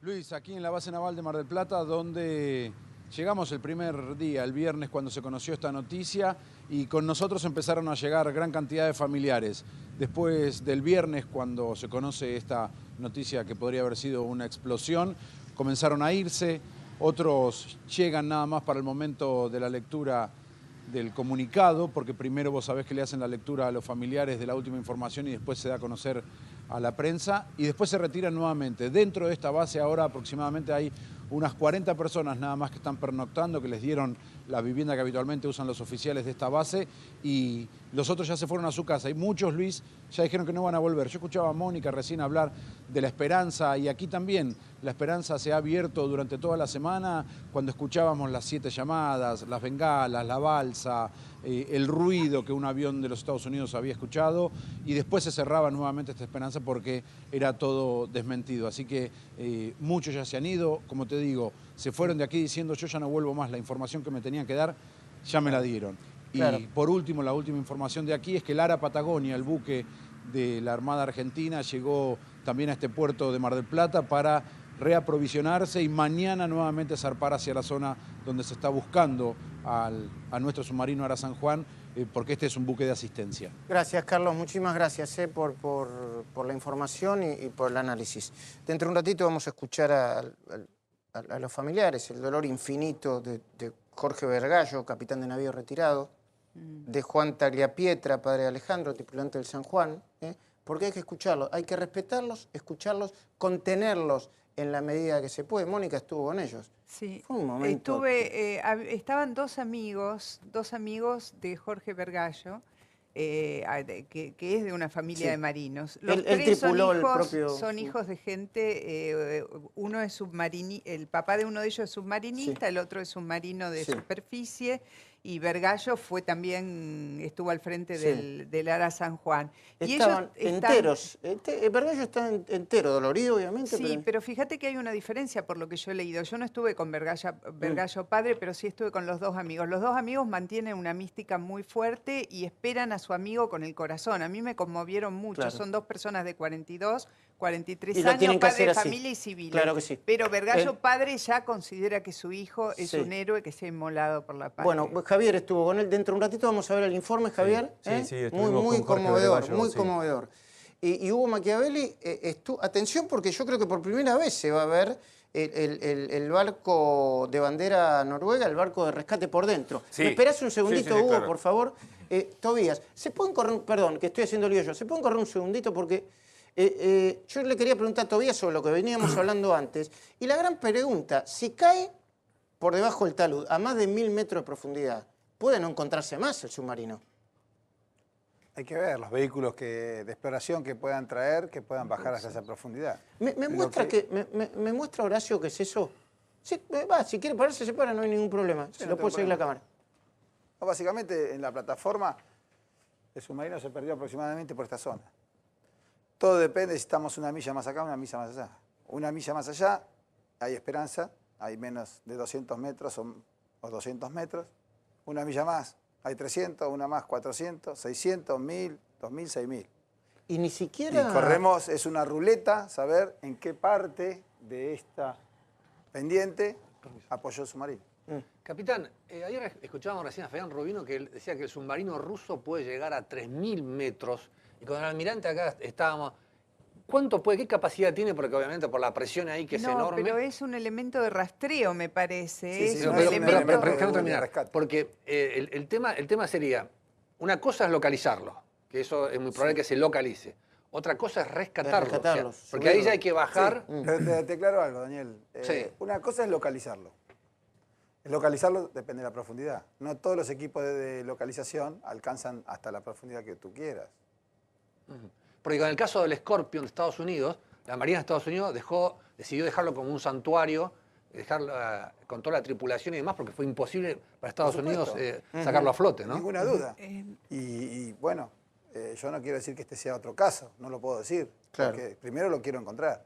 Luis, aquí en la base naval de Mar del Plata, donde llegamos el primer día, el viernes, cuando se conoció esta noticia, y con nosotros empezaron a llegar gran cantidad de familiares. Después del viernes, cuando se conoce esta noticia que podría haber sido una explosión, comenzaron a irse, otros llegan nada más para el momento de la lectura del comunicado, porque primero vos sabés que le hacen la lectura a los familiares de la última información y después se da a conocer a la prensa, y después se retiran nuevamente. Dentro de esta base ahora aproximadamente hay unas 40 personas nada más que están pernoctando, que les dieron la vivienda que habitualmente usan los oficiales de esta base, y los otros ya se fueron a su casa. Y muchos, Luis, ya dijeron que no van a volver. Yo escuchaba a Mónica recién hablar de la esperanza, y aquí también la esperanza se ha abierto durante toda la semana, cuando escuchábamos las 7 llamadas, las bengalas, la balsa, el ruido que un avión de los Estados Unidos había escuchado, y después se cerraba nuevamente esta esperanza porque era todo desmentido. Así que muchos ya se han ido, como te digo, se fueron de aquí diciendo yo ya no vuelvo más, la información que me tenían que dar ya me la dieron. Claro. Y por último, la última información de aquí es que el Ara Patagonia, el buque de la Armada Argentina, llegó también a este puerto de Mar del Plata para reaprovisionarse y mañana nuevamente zarpar hacia la zona donde se está buscando a nuestro submarino Ara San Juan, porque este es un buque de asistencia. Gracias, Carlos. Muchísimas gracias por la información y por el análisis. Dentro de un ratito vamos a escuchar a los familiares el dolor infinito de Jorge Vergallo, capitán de navío retirado, de Juan Tagliapietra, padre de Alejandro, tripulante del San Juan, porque hay que escucharlos, hay que respetarlos, escucharlos, contenerlos en la medida que se puede. Mónica estuvo con ellos. Sí, fue un momento. Estaban dos amigos de Jorge Vergallo, que es de una familia de marinos. Los tres son hijos de gente, uno es el papá de uno de ellos es submarinista, el otro es submarino de superficie, y Vergallo estuvo al frente del Ara San Juan. Estaban enteros. Vergallo está entero, dolorido obviamente. Sí, pero fíjate que hay una diferencia por lo que yo he leído. Yo no estuve con Vergallo padre, pero sí estuve con los dos amigos. Los dos amigos mantienen una mística muy fuerte y esperan a su amigo con el corazón. A mí me conmovieron mucho. Claro. Son dos personas de 42, 43 años, padre de familia y civiles. Claro que sí. Pero Vergallo padre ya considera que su hijo es un héroe que se ha inmolado por la patria. Bueno, Javier estuvo con él. Dentro de un ratito vamos a ver el informe, Javier. Sí, muy conmovedor, muy conmovedor. Y Hugo Machiavelli, atención, porque yo creo que por primera vez se va a ver el barco de bandera noruega, el barco de rescate por dentro. ¿Me esperás un segundito, Hugo, claro, por favor? Tobías, ¿se pueden correr, perdón, que estoy haciendo lío yo, ¿se pueden correr un segundito? Porque yo le quería preguntar a Tobías sobre lo que veníamos hablando antes. Y la gran pregunta, si cae por debajo del talud a más de 1000 metros de profundidad, ¿puede no encontrarse más el submarino? Hay que ver los vehículos de exploración que puedan traer, que puedan bajar hasta esa profundidad. ¿Me muestra, Horacio, qué es eso? Sí, si quiere pararse, se para, no hay ningún problema. Sí, Se no lo tengo puede seguir la problema. cámara. No, básicamente, en la plataforma, el submarino se perdió aproximadamente por esta zona. Todo depende si estamos una milla más acá o una milla más allá. Una milla más allá, hay esperanza, hay menos de 200 metros o 200 metros. Una milla más, hay 300, una más 400, 600, 1000, 2000, 6000. Y ni siquiera... Y corremos, es una ruleta, saber en qué parte de esta pendiente apoyó el submarino. Capitán, ayer escuchábamos recién a Fabián Rubino que él decía que el submarino ruso puede llegar a 3000 metros. Y con el almirante acá estábamos... ¿Qué capacidad tiene? Porque obviamente por la presión ahí que es enorme. Pero es un elemento de rastreo, me parece. Sí, es un elemento... elemento... terminar, porque el tema sería, una cosa es localizarlo, que eso es muy probable que se localice. Otra cosa es rescatarlo. Porque ahí ya hay que bajar... Sí. Te aclaro algo, Daniel. Una cosa es localizarlo. El localizarlo depende de la profundidad. No todos los equipos de localización alcanzan hasta la profundidad que tú quieras. Porque con el caso del Scorpion de Estados Unidos, la Marina de Estados Unidos decidió dejarlo como un santuario, dejarlo con toda la tripulación y demás, porque fue imposible para Estados Unidos sacarlo a flote, ¿no? Ninguna duda. Y bueno, yo no quiero decir que este sea otro caso, no lo puedo decir, porque primero lo quiero encontrar.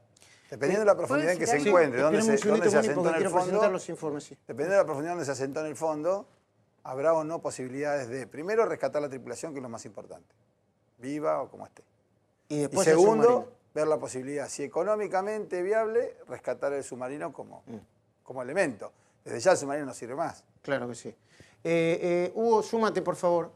Dependiendo de la profundidad en que se encuentre, dónde se asentó en el fondo, dependiendo de la profundidad donde se asentó en el fondo, habrá o no posibilidades de, primero, rescatar la tripulación, que es lo más importante, viva o como esté. Y segundo, ver la posibilidad, si económicamente viable, rescatar el submarino como elemento. Desde ya el submarino no sirve más. Claro que sí. Hugo, súmate, por favor.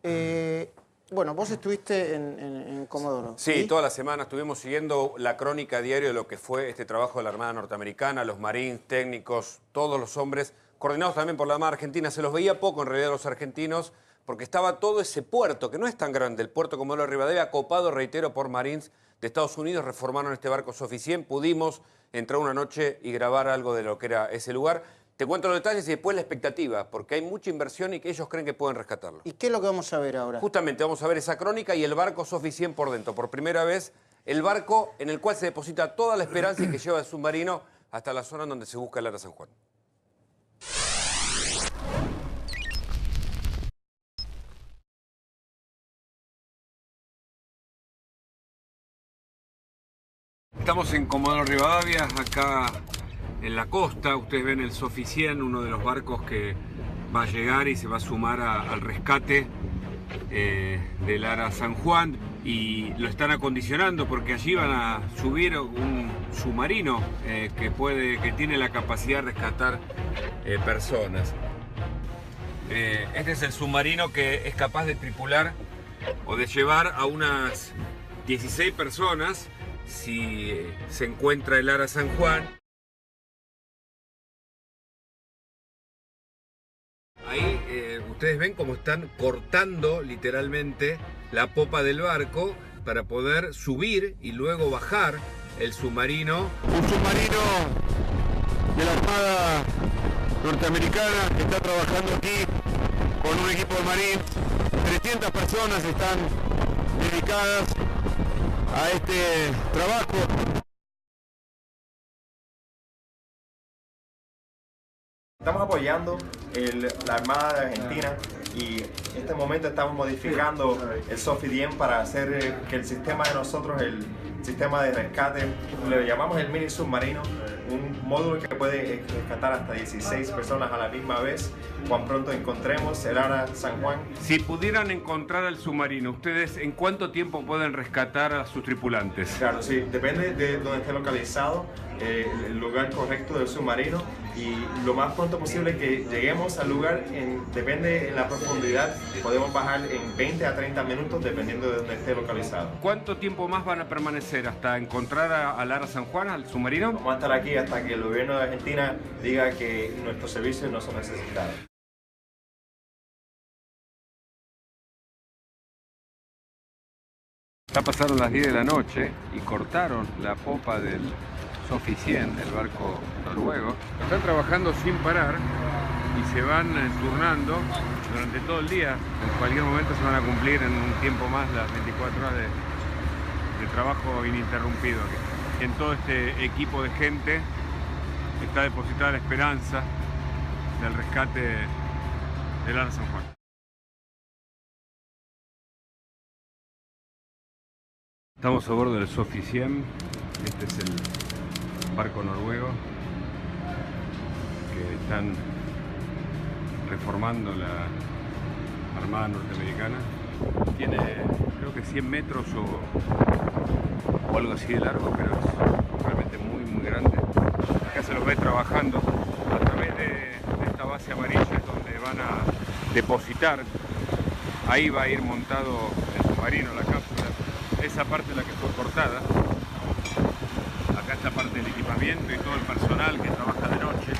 Bueno, vos estuviste en Comodoro. Sí, toda la semana estuvimos siguiendo la crónica diaria de lo que fue este trabajo de la Armada Norteamericana, los marines, técnicos, todos los hombres, coordinados también por la Armada Argentina. Se los veía poco en realidad los argentinos, porque estaba todo ese puerto, que no es tan grande, el puerto Comodoro Rivadavia, copado, reitero, por marines de Estados Unidos. Reformaron este barco Soficien, pudimos entrar una noche y grabar algo de lo que era ese lugar. Te cuento los detalles y después la expectativa, porque hay mucha inversión y que ellos creen que pueden rescatarlo. ¿Y qué es lo que vamos a ver ahora? Justamente vamos a ver esa crónica y el barco Soficien por dentro. Por primera vez, el barco en el cual se deposita toda la esperanza y que lleva el submarino hasta la zona donde se busca el Ara San Juan. Estamos en Comodoro Rivadavia, acá en la costa. Ustedes ven el Soficien, uno de los barcos que va a llegar y se va a sumar al rescate del Ara San Juan, y lo están acondicionando porque allí van a subir un submarino que tiene la capacidad de rescatar personas. Este es el submarino que es capaz de tripular o de llevar a unas 16 personas si se encuentra el Ara San Juan. Ahí ustedes ven cómo están cortando literalmente la popa del barco para poder subir y luego bajar el submarino. Un submarino de la Armada Norteamericana que está trabajando aquí con un equipo de marines. 300 personas están dedicadas a este trabajo. Estamos apoyando la Armada de Argentina y en este momento estamos modificando el Soficien para hacer que el sistema de nosotros, el sistema de rescate, le llamamos el mini submarino, un módulo que puede rescatar hasta 16 personas a la misma vez, cuando pronto encontremos el Ara San Juan. Si pudieran encontrar al submarino, ¿ustedes en cuánto tiempo pueden rescatar a sus tripulantes? Claro, sí, depende de dónde esté localizado el lugar correcto del submarino, y lo más pronto posible que lleguemos al lugar, depende de la profundidad, podemos bajar en 20 a 30 minutos dependiendo de dónde esté localizado. ¿Cuánto tiempo más van a permanecer hasta encontrar al Ara San Juan, al submarino? Vamos a estar aquí hasta que el gobierno de Argentina diga que nuestros servicios no son necesitados. Ya pasaron las 10 de la noche y cortaron la popa del Soficien, el barco noruego. Están trabajando sin parar y se van turnando durante todo el día. En cualquier momento se van a cumplir en un tiempo más las 24 horas de trabajo ininterrumpido. En todo este equipo de gente está depositada la esperanza del rescate del ARA San Juan. Estamos a bordo del Sophie 100. Este es el barco noruego que están reformando la Armada norteamericana. Tiene creo que 100 metros o algo así de largo, pero es realmente muy grande. Acá se los ve trabajando a través de esta base amarilla, es donde van a depositar. Ahí va a ir montado el submarino, la cápsula. Esa parte es la que fue cortada. Acá está parte del equipamiento y todo el personal que trabaja de noche.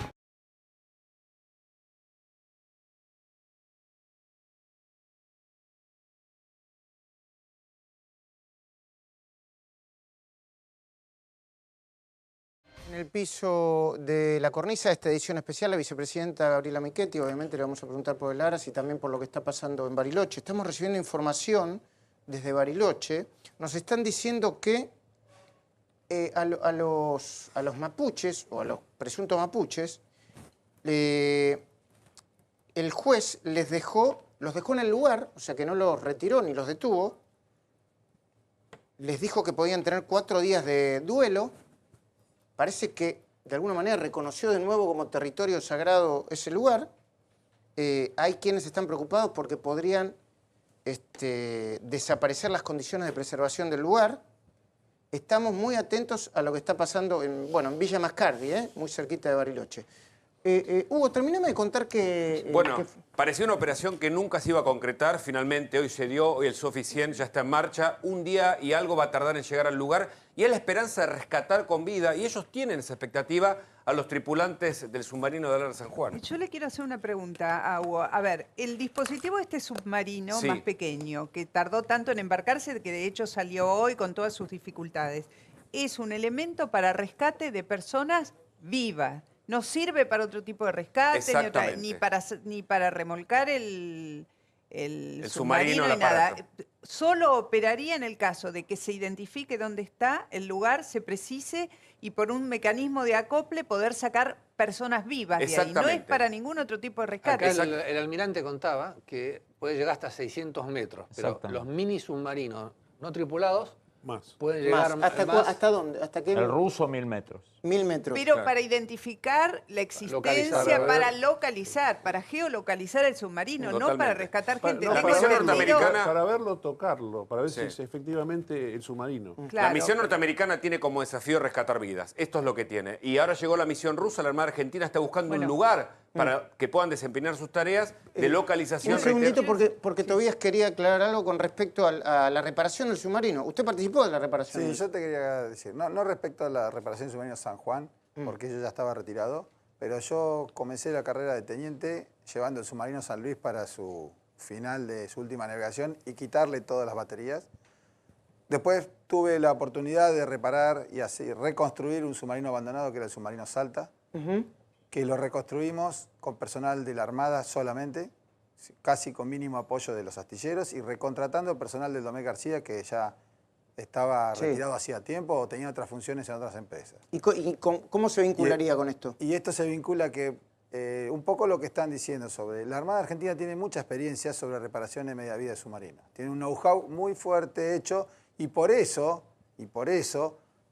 En el piso de la cornisa de esta edición especial, la vicepresidenta Gabriela Michetti, obviamente le vamos a preguntar por el ARAS y también por lo que está pasando en Bariloche. Estamos recibiendo información desde Bariloche. Nos están diciendo que a los mapuches, o a los presuntos mapuches, el juez los dejó en el lugar, o sea que no los retiró ni los detuvo. Les dijo que podían tener 4 días de duelo. Parece que de alguna manera reconoció de nuevo como territorio sagrado ese lugar. Hay quienes están preocupados porque podrían desaparecer las condiciones de preservación del lugar. Estamos muy atentos a lo que está pasando en Villa Mascardi, muy cerquita de Bariloche. Hugo, termíname de contar que... parecía una operación que nunca se iba a concretar. Finalmente hoy se dio, hoy el Sophie 100 ya está en marcha. Un día y algo va a tardar en llegar al lugar. Y hay la esperanza de rescatar con vida, y ellos tienen esa expectativa, a los tripulantes del submarino del ARA San Juan. Yo le quiero hacer una pregunta a Hugo. A ver, el dispositivo de este submarino más pequeño, que tardó tanto en embarcarse, que de hecho salió hoy con todas sus dificultades, es un elemento para rescate de personas vivas. No sirve para otro tipo de rescate, ni para remolcar el submarino ni nada. Solo operaría en el caso de que se identifique dónde está el lugar, se precise y por un mecanismo de acople poder sacar personas vivas de ahí. No es para ningún otro tipo de rescate. Acá el almirante contaba que puede llegar hasta 600 metros, pero los mini submarinos no tripulados pueden llegar más. ¿Hasta dónde? ¿Hasta qué? El ruso 1000 metros. 1000 metros. Pero para identificar la existencia, para localizar, para geolocalizar el submarino, no para rescatar gente. Para verlo, tocarlo, para ver si es efectivamente el submarino. La misión norteamericana tiene como desafío rescatar vidas. Esto es lo que tiene. Y ahora llegó la misión rusa, la Armada Argentina está buscando un lugar para que puedan desempeñar sus tareas de localización. Un segundito, porque Tobías quería aclarar algo con respecto a la reparación del submarino. ¿Usted participó de la reparación? Sí, yo te quería decir, no respecto a la reparación del submarino San Juan, porque yo ya estaba retirado, pero yo comencé la carrera de teniente llevando el submarino San Luis para su final de su última navegación y quitarle todas las baterías. Después tuve la oportunidad de reparar y así reconstruir un submarino abandonado que era el submarino Salta, que lo reconstruimos con personal de la Armada solamente, casi con mínimo apoyo de los astilleros y recontratando personal del Domé García que ya estaba retirado hacía tiempo o tenía otras funciones en otras empresas. ¿Y cómo se vincularía con esto? Y esto se vincula que un poco lo que están diciendo sobre... La Armada Argentina tiene mucha experiencia sobre reparación de media vida de submarinos. Tiene un know-how muy fuerte hecho y por eso,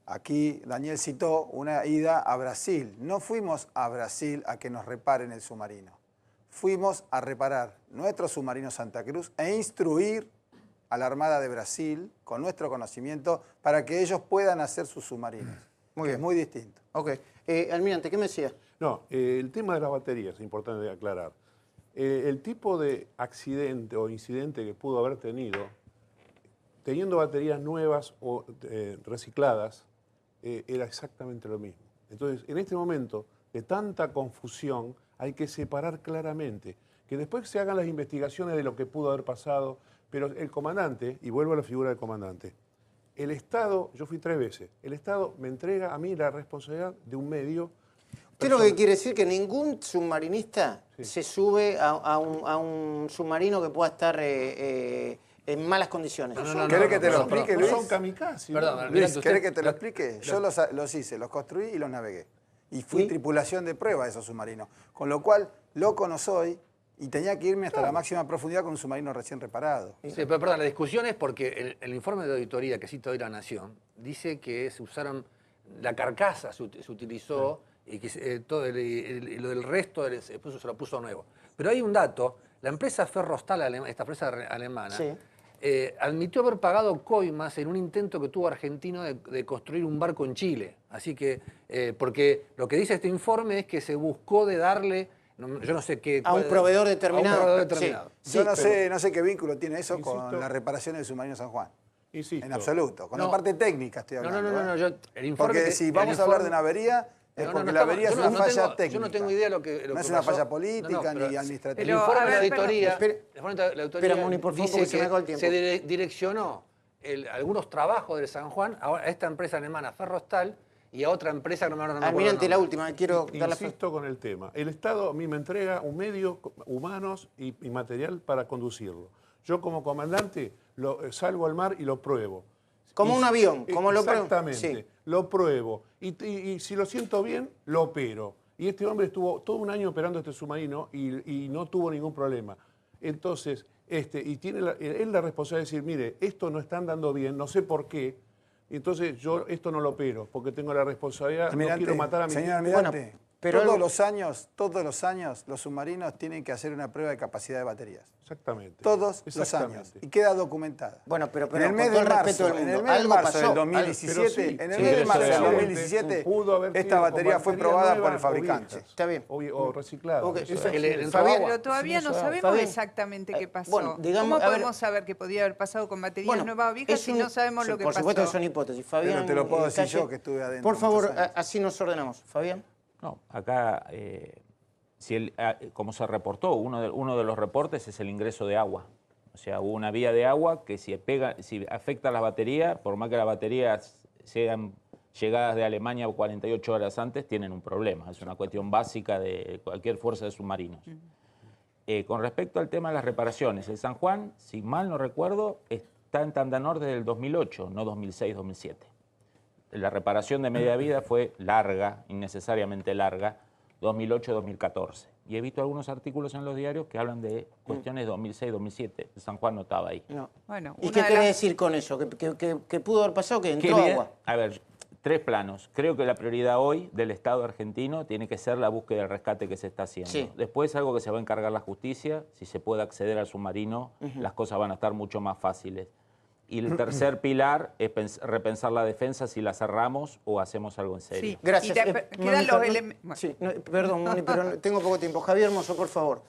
aquí Daniel citó una ida a Brasil. No fuimos a Brasil a que nos reparen el submarino. Fuimos a reparar nuestro submarino Santa Cruz e instruir a la Armada de Brasil con nuestro conocimiento para que ellos puedan hacer sus submarinos. Muy bien. Es muy distinto. Ok. Almirante, ¿qué me decía? No, el tema de las baterías es importante aclarar. El tipo de accidente o incidente que pudo haber tenido, teniendo baterías nuevas o recicladas, era exactamente lo mismo. Entonces, en este momento de tanta confusión, hay que separar claramente, que después se hagan las investigaciones de lo que pudo haber pasado, pero el comandante, y vuelvo a la figura del comandante, el Estado, yo fui 3 veces, el Estado me entrega a mí la responsabilidad de un medio ¿Usted lo que quiere decir que ningún submarinista se sube a un submarino que pueda estar en malas condiciones? ¿Querés que te lo explique, Luis? Son kamikazes. Perdón, Luis, ¿querés que te lo explique? Yo los hice, los construí y los navegué. Y fui tripulación de prueba de esos submarinos. Con lo cual, loco no soy y tenía que irme hasta la máxima profundidad con un submarino recién reparado. Sí, pero perdón, la discusión es porque el informe de auditoría que cita hoy La Nación dice que se usaron, la carcasa se utilizó y que todo lo del resto se lo puso nuevo. Pero hay un dato, la empresa Ferrostal, esta empresa alemana, admitió haber pagado coimas en un intento que tuvo argentino de construir un barco en Chile. Así que, porque lo que dice este informe es que se buscó de darle, yo no sé qué... A un proveedor determinado. A un proveedor determinado. Sí. Yo no sé qué vínculo tiene eso con la reparación del submarino San Juan. Insisto. En absoluto. Con la parte técnica estoy hablando. No, el informe... Porque si vamos a hablar de una avería, es porque la avería es una falla técnica. Yo no tengo idea de lo que no es una falla política ni administrativa. El informe de la auditoría, por favor, dice se me acabó el que tiempo. se direccionó algunos trabajos del San Juan a esta empresa alemana Ferrostal y a otra empresa que no me acuerdo. Almirante, la última, quiero dar la... Insisto con el tema. El Estado a mí me entrega un medio, humanos y material para conducirlo. Yo como comandante salgo al mar y lo pruebo. Como un avión, como lo pruebo. Exactamente, lo pruebo. Y si lo siento bien, lo opero. Y este hombre estuvo todo un año operando este submarino y no tuvo ningún problema. Entonces, y tiene él la responsabilidad de decir, mire, esto no está andando bien, no sé por qué. Entonces yo esto no lo opero, porque tengo la responsabilidad, Almirante, no quiero matar a mi... Señor Almirante, bueno, pero todos los años los submarinos tienen que hacer una prueba de capacidad de baterías. Exactamente. Todos los años. Y queda documentada. Bueno, pero en el mes de marzo, del 2017, en el mes de marzo del 2017, esta batería fue probada por el fabricante. Está bien. O reciclado. Pero todavía no sabemos exactamente qué pasó. Bueno, digamos, ¿Cómo podemos saber qué podía haber pasado con baterías nuevas o viejas si no sabemos lo que pasó? Por supuesto que son hipótesis. Fabián, pero te lo puedo decir yo que estuve adentro. Por favor, así nos ordenamos. Fabián. No, acá, como se reportó, uno de los reportes es el ingreso de agua. O sea, hubo una vía de agua que si afecta a las baterías, por más que las baterías sean llegadas de Alemania 48 horas antes, tienen un problema. Es una cuestión básica de cualquier fuerza de submarinos. Con respecto al tema de las reparaciones, el San Juan, si mal no recuerdo, está en Tandanor desde el 2008, no 2006-2007. La reparación de media vida fue larga, innecesariamente larga, 2008-2014. Y he visto algunos artículos en los diarios que hablan de cuestiones de 2006-2007. San Juan no estaba ahí. No. Bueno, ¿Y qué quiere decir con eso? ¿Que pudo haber pasado? ¿Que entró agua? A ver, 3 planos. Creo que la prioridad hoy del Estado argentino tiene que ser la búsqueda del rescate que se está haciendo. Sí. Después algo que se va a encargar la justicia. Si se puede acceder al submarino, las cosas van a estar mucho más fáciles. Y el tercer pilar es repensar la defensa, si la cerramos o hacemos algo en serio. Sí, gracias. Quedan los elementos. Sí, perdón, Moni, pero tengo poco tiempo. Javier Mozo, por favor.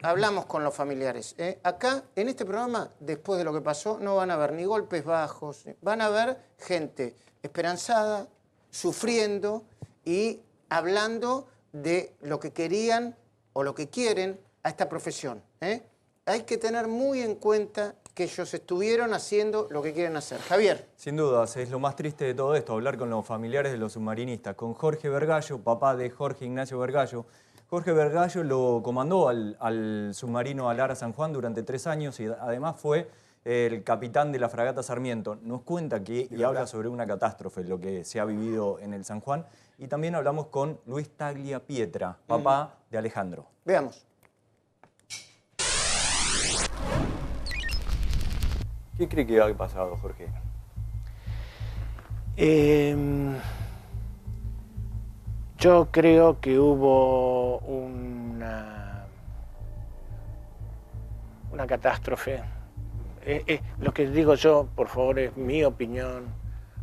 Hablamos con los familiares. Acá, en este programa, después de lo que pasó, no van a haber ni golpes bajos, van a haber gente esperanzada, sufriendo y hablando de lo que querían o lo que quieren a esta profesión. Hay que tener muy en cuenta que ellos estuvieron haciendo lo que quieren hacer. Javier. Sin dudas, es lo más triste de todo esto, hablar con los familiares de los submarinistas, con Jorge Vergallo, papá de Jorge Ignacio Vergallo. Jorge Vergallo lo comandó al submarino Alara San Juan durante 3 años y además fue el capitán de la fragata Sarmiento. Nos cuenta y habla sobre una catástrofe, lo que se ha vivido en el San Juan. Y también hablamos con Luis Tagliapietra, papá de Alejandro. Veamos. ¿Qué cree que ha pasado, Jorge? Yo creo que hubo una catástrofe. Lo que digo yo, por favor, es mi opinión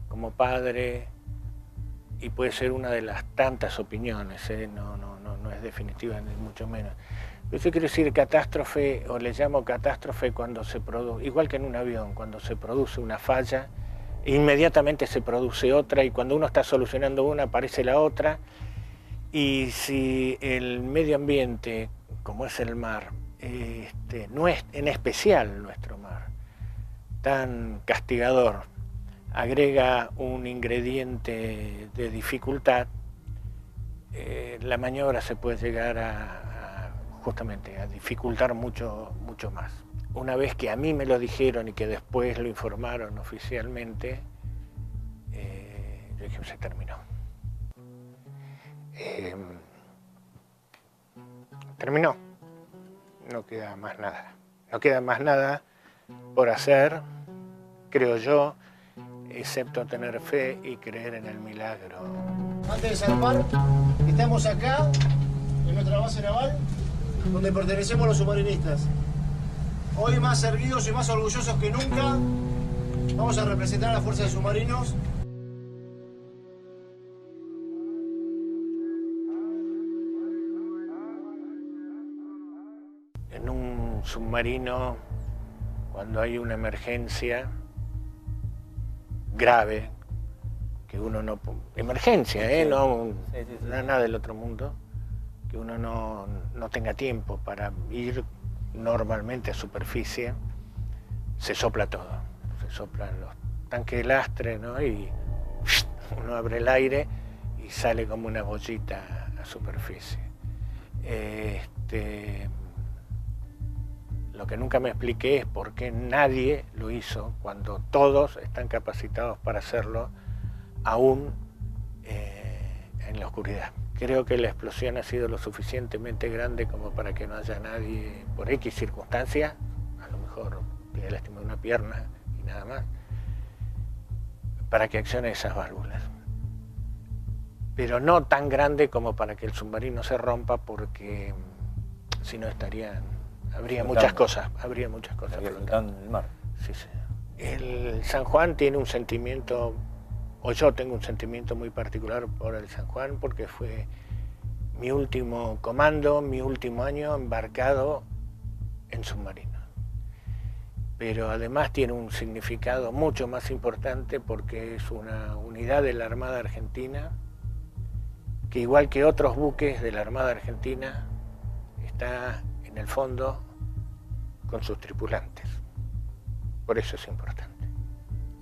como padre y puede ser una de las tantas opiniones, no es definitiva ni mucho menos. Yo quiero decir catástrofe, o le llamo catástrofe cuando se produce, igual que en un avión, cuando se produce una falla, inmediatamente se produce otra y cuando uno está solucionando una aparece la otra. Y si el medio ambiente, como es el mar, no es, en especial nuestro mar, tan castigador, agrega un ingrediente de dificultad, la maniobra se puede llegar justamente a dificultar mucho más. Una vez que a mí me lo dijeron y que después lo informaron oficialmente, yo dije, se terminó. Terminó. No queda más nada. No queda más nada por hacer, creo yo, excepto tener fe y creer en el milagro. Antes de zarpar, estamos acá, en nuestra base naval, donde pertenecemos los submarinistas. Hoy más erguidos y más orgullosos que nunca, vamos a representar a la Fuerza de Submarinos. En un submarino, cuando hay una emergencia grave, que uno no... Emergencia, no, nada del otro mundo, que uno no tenga tiempo para ir normalmente a superficie, se sopla todo. Se soplan los tanques de lastre, ¿no? Y uno abre el aire y sale como una bollita a superficie. Lo que nunca me expliqué es por qué nadie lo hizo cuando todos están capacitados para hacerlo, aún en la oscuridad. Creo que la explosión ha sido lo suficientemente grande como para que no haya nadie, por X circunstancia, a lo mejor le lastimó una pierna y nada más, para que accione esas válvulas. Pero no tan grande como para que el submarino se rompa, porque si no habría muchas cosas flotando en el mar. Sí, sí. El San Juan tiene un sentimiento, o yo tengo un sentimiento muy particular por el San Juan, porque fue mi último comando, mi último año embarcado en submarino. Pero además tiene un significado mucho más importante porque es una unidad de la Armada Argentina que, igual que otros buques de la Armada Argentina, está en el fondo con sus tripulantes. Por eso es importante.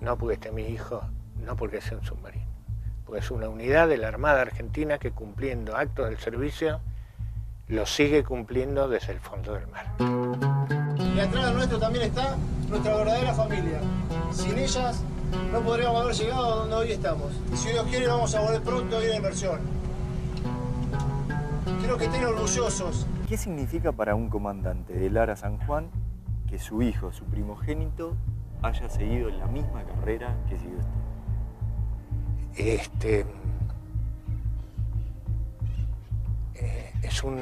No porque esté mi hijo, no porque sea un submarino. Porque es una unidad de la Armada Argentina que, cumpliendo actos del servicio, lo sigue cumpliendo desde el fondo del mar. Y atrás de nuestro también está nuestra verdadera familia. Sin ellas no podríamos haber llegado a donde hoy estamos. Y si Dios quiere, vamos a volver pronto a ir a inversión. Quiero que estén orgullosos. ¿Qué significa para un comandante del ARA San Juan que su hijo, su primogénito, haya seguido la misma carrera que siguió usted? Es un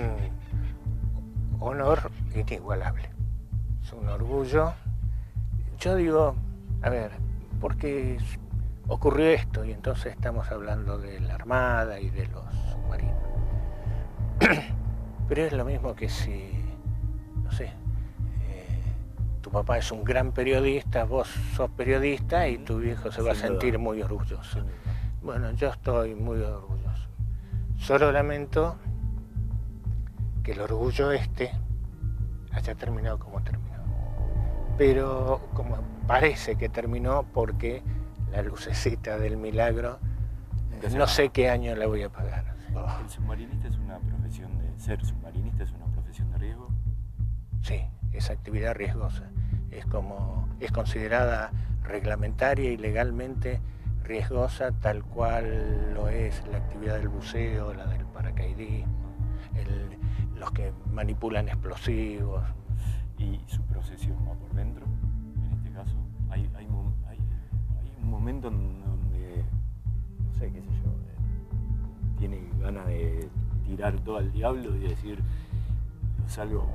honor inigualable. Es un orgullo. Yo digo, a ver, ¿por qué ocurrió esto? Y entonces estamos hablando de la Armada y de los submarinos. Pero es lo mismo que si, no sé, tu papá es un gran periodista, vos sos periodista y tu viejo se va a sentir muy orgulloso. Bueno, yo estoy muy orgulloso. Solo lamento que el orgullo haya terminado como terminó. Pero como parece que terminó, porque la lucecita del milagro, no sé qué año la voy a pagar. ¿El submarinista es una profesión ser submarinista es una profesión de riesgo? Sí, es actividad riesgosa. Es considerada reglamentaria y legalmente riesgosa, tal cual lo es la actividad del buceo, la del paracaidismo, los que manipulan explosivos. ¿Y su procesión va por dentro? En este caso, hay un momento en donde, no sé, qué sé yo, tiene ganas de tirar todo al diablo y decir, lo salgo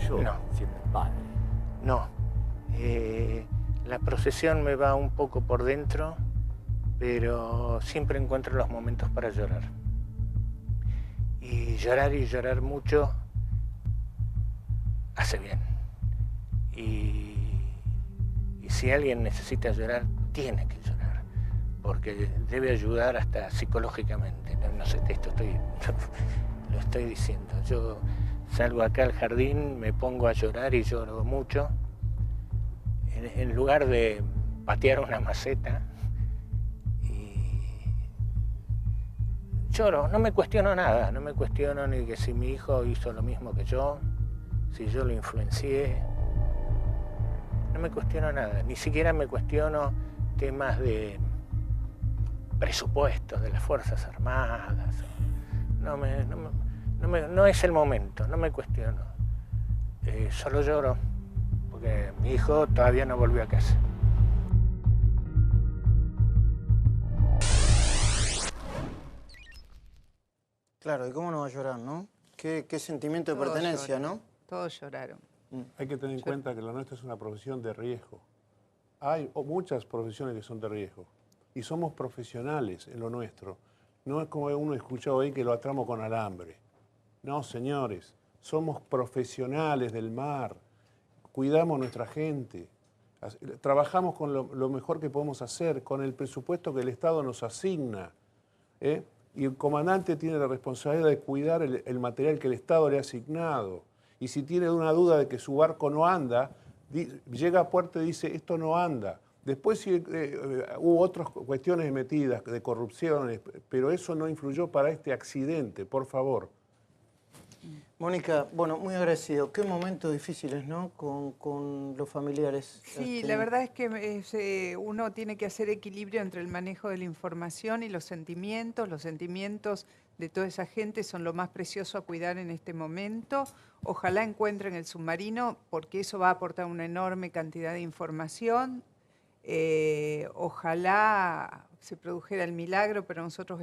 yo, siendo padre. No. La procesión me va un poco por dentro, pero siempre encuentro los momentos para llorar. Y llorar mucho hace bien. Y si alguien necesita llorar, tiene que llorar, porque debe ayudar hasta psicológicamente. No sé, lo estoy diciendo. Yo salgo acá al jardín, me pongo a llorar y lloro mucho. En lugar de patear una maceta, lloro, no me cuestiono nada, no me cuestiono ni que si mi hijo hizo lo mismo que yo, si yo lo influencié, no me cuestiono nada, ni siquiera me cuestiono temas de presupuestos de las Fuerzas Armadas, no es el momento, no me cuestiono, solo lloro porque mi hijo todavía no volvió a casa. Claro, ¿y cómo no va a llorar, no? Qué sentimiento de Todos pertenencia, lloraron, ¿no? Todos lloraron. Hay que tener en cuenta que la nuestra es una profesión de riesgo. Hay muchas profesiones que son de riesgo. Y somos profesionales en lo nuestro. No es como uno escuchado ahí que lo atramos con alambre. No, señores, somos profesionales del mar. Cuidamos a nuestra gente. Trabajamos con lo mejor que podemos hacer, con el presupuesto que el Estado nos asigna. Y el comandante tiene la responsabilidad de cuidar el material que el Estado le ha asignado. Y si tiene una duda de que su barco no anda, llega a puerto y dice, esto no anda. Después sí, hubo otras cuestiones metidas de corrupción, pero eso no influyó para este accidente, por favor. Mónica, bueno, muy agradecido. Qué momentos difíciles, ¿no? Con los familiares. Sí, la verdad es que uno tiene que hacer equilibrio entre el manejo de la información y los sentimientos. Los sentimientos de toda esa gente son lo más precioso a cuidar en este momento. Ojalá encuentren el submarino, porque eso va a aportar una enorme cantidad de información. Ojalá se produjera el milagro, pero nosotros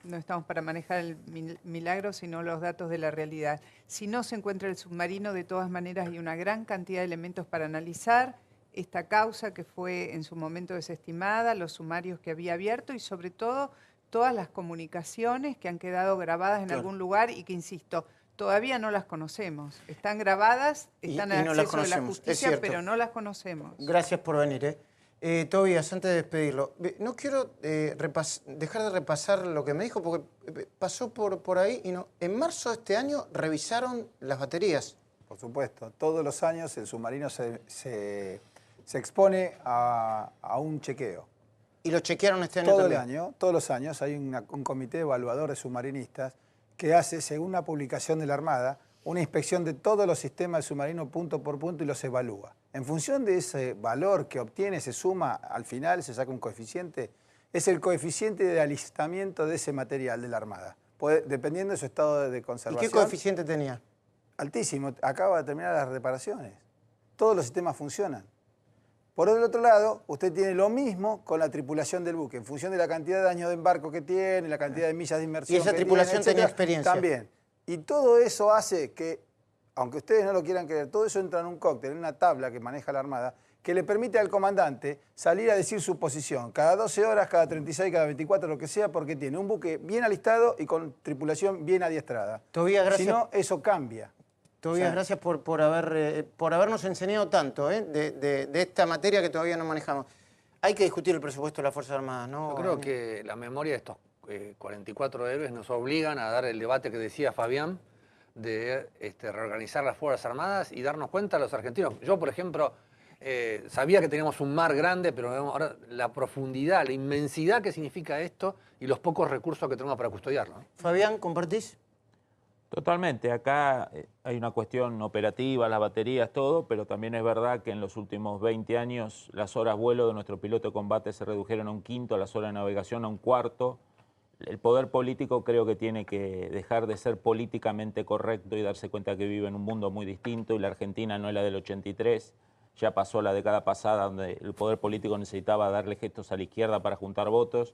no estamos para manejar el milagro, sino los datos de la realidad. Si no se encuentra el submarino, de todas maneras hay una gran cantidad de elementos para analizar esta causa que fue en su momento desestimada, los sumarios que había abierto y sobre todo todas las comunicaciones que han quedado grabadas en algún lugar y que, insisto, todavía no las conocemos. Están grabadas, están al acceso de la justicia, pero no las conocemos. Gracias por venir. Tobías, antes de despedirlo, no quiero dejar de repasar lo que me dijo, porque pasó por ahí y no. En marzo de este año revisaron las baterías. Por supuesto, todos los años el submarino se expone a un chequeo. ¿Y lo chequearon este año también? Todos los años hay un comité evaluador de submarinistas que hace, según una publicación de la Armada, una inspección de todos los sistemas del submarino punto por punto y los evalúa. En función de ese valor que obtiene, se suma, al final se saca un coeficiente, es el coeficiente de alistamiento de ese material de la Armada, dependiendo de su estado de conservación. ¿Y qué coeficiente tenía? Altísimo, acaba de terminar las reparaciones. Todos los sistemas funcionan. Por el otro lado, usted tiene lo mismo con la tripulación del buque, en función de la cantidad de daño de embarco que tiene, la cantidad de millas de inmersión. ¿Y esa tripulación tenía experiencia? También. Y todo eso hace que, aunque ustedes no lo quieran creer, todo eso entra en un cóctel, en una tabla que maneja la Armada, que le permite al comandante salir a decir su posición, cada 12 horas, cada 36, cada 24, lo que sea, porque tiene un buque bien alistado y con tripulación bien adiestrada. Tobías, gracias. Si no, eso cambia. Tobías, gracias por habernos enseñado tanto de esta materia que todavía no manejamos. Hay que discutir el presupuesto de las Fuerzas Armadas, ¿no? Yo creo que la memoria de estos 44 héroes nos obligan a dar el debate que decía Fabián, de reorganizar las Fuerzas Armadas y darnos cuenta a los argentinos. Yo, por ejemplo, sabía que teníamos un mar grande, pero ahora la profundidad, la inmensidad que significa esto y los pocos recursos que tenemos para custodiarlo, ¿no? Fabián, ¿compartís? Totalmente. Acá hay una cuestión operativa, las baterías, todo, pero también es verdad que en los últimos 20 años las horas vuelo de nuestro piloto de combate se redujeron a un quinto, las horas de navegación a un cuarto. El poder político creo que tiene que dejar de ser políticamente correcto y darse cuenta que vive en un mundo muy distinto y la Argentina no es la del 83, ya pasó la década pasada donde el poder político necesitaba darle gestos a la izquierda para juntar votos.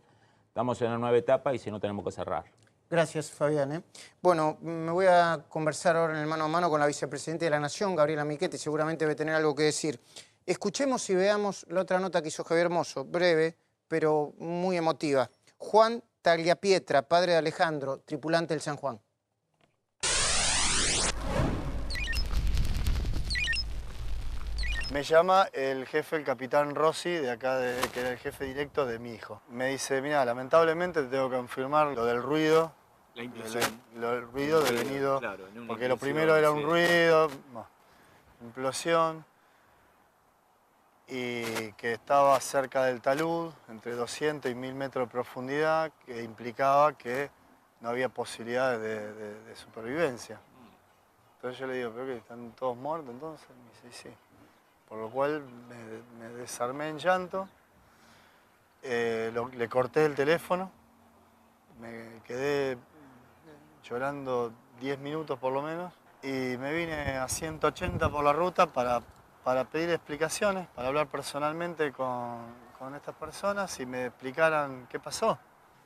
Estamos en una nueva etapa y si no tenemos que cerrar. Gracias, Fabián. Bueno, me voy a conversar ahora en el mano a mano con la vicepresidenta de la Nación, Gabriela Michetti, seguramente debe tener algo que decir. Escuchemos y veamos la otra nota que hizo Javier Mozo, breve, pero muy emotiva. Juan Tagliapietra, padre de Alejandro, tripulante del San Juan. Me llama el jefe, el capitán Rossi, de acá, que era el jefe directo de mi hijo. Me dice, mira, lamentablemente te tengo que confirmar lo del ruido. La implosión. Lo del ruido devenido, claro, porque lo primero era un ruido, implosión, y que estaba cerca del talud, entre 200 y 1000 metros de profundidad, que implicaba que no había posibilidad de supervivencia. Entonces yo le digo, ¿pero qué? ¿Están todos muertos entonces? Me dice, sí. Por lo cual me desarmé en llanto, le corté el teléfono, me quedé llorando 10 minutos por lo menos y me vine a 180 por la ruta para pedir explicaciones, para hablar personalmente con estas personas y me explicaran qué pasó.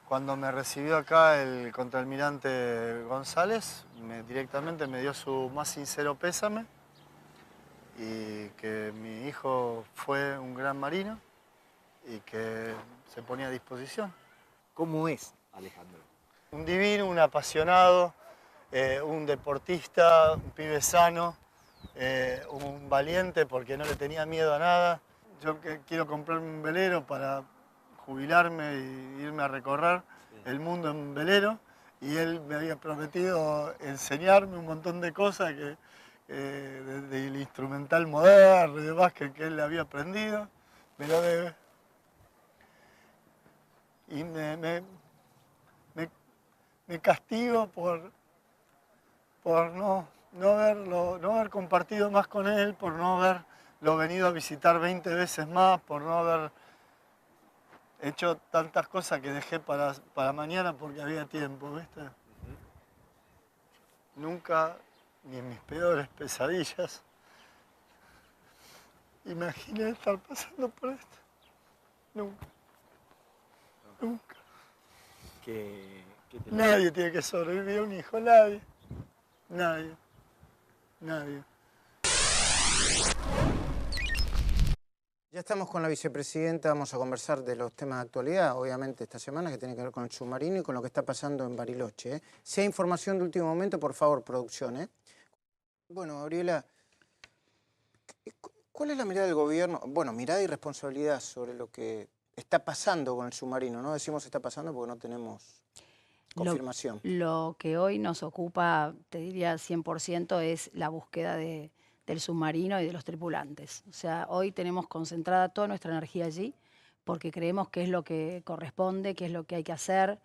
Cuando me recibió acá el contraalmirante González, directamente me dio su más sincero pésame y que mi hijo fue un gran marino y que se ponía a disposición. ¿Cómo es Alejandro? Un divino, un apasionado, un deportista, un pibe sano, un valiente porque no le tenía miedo a nada. Yo quiero comprarme un velero para jubilarme y irme a recorrer el mundo en un velero y él me había prometido enseñarme un montón de cosas que desde el instrumental moderno y demás que él le había aprendido, me lo debe. Y me castigo por no haber compartido más con él, por no haberlo venido a visitar 20 veces más, por no haber hecho tantas cosas que dejé para mañana porque había tiempo, ¿viste? Nunca, ni en mis peores pesadillas, imaginé estar pasando por esto. Nunca. Nunca. Nadie tiene que sobrevivir a un hijo, nadie. Nadie. Nadie. Ya estamos con la vicepresidenta, vamos a conversar de los temas de actualidad, obviamente esta semana, que tiene que ver con el submarino y con lo que está pasando en Bariloche. Si hay información de último momento, por favor, producción. Bueno, Gabriela, ¿cuál es la mirada del gobierno? Bueno, mirada y responsabilidad sobre lo que está pasando con el submarino. No decimos está pasando porque no tenemos confirmación. Lo que hoy nos ocupa, te diría 100%, es la búsqueda del submarino y de los tripulantes. O sea, hoy tenemos concentrada toda nuestra energía allí porque creemos que es lo que corresponde, que es lo que hay que hacer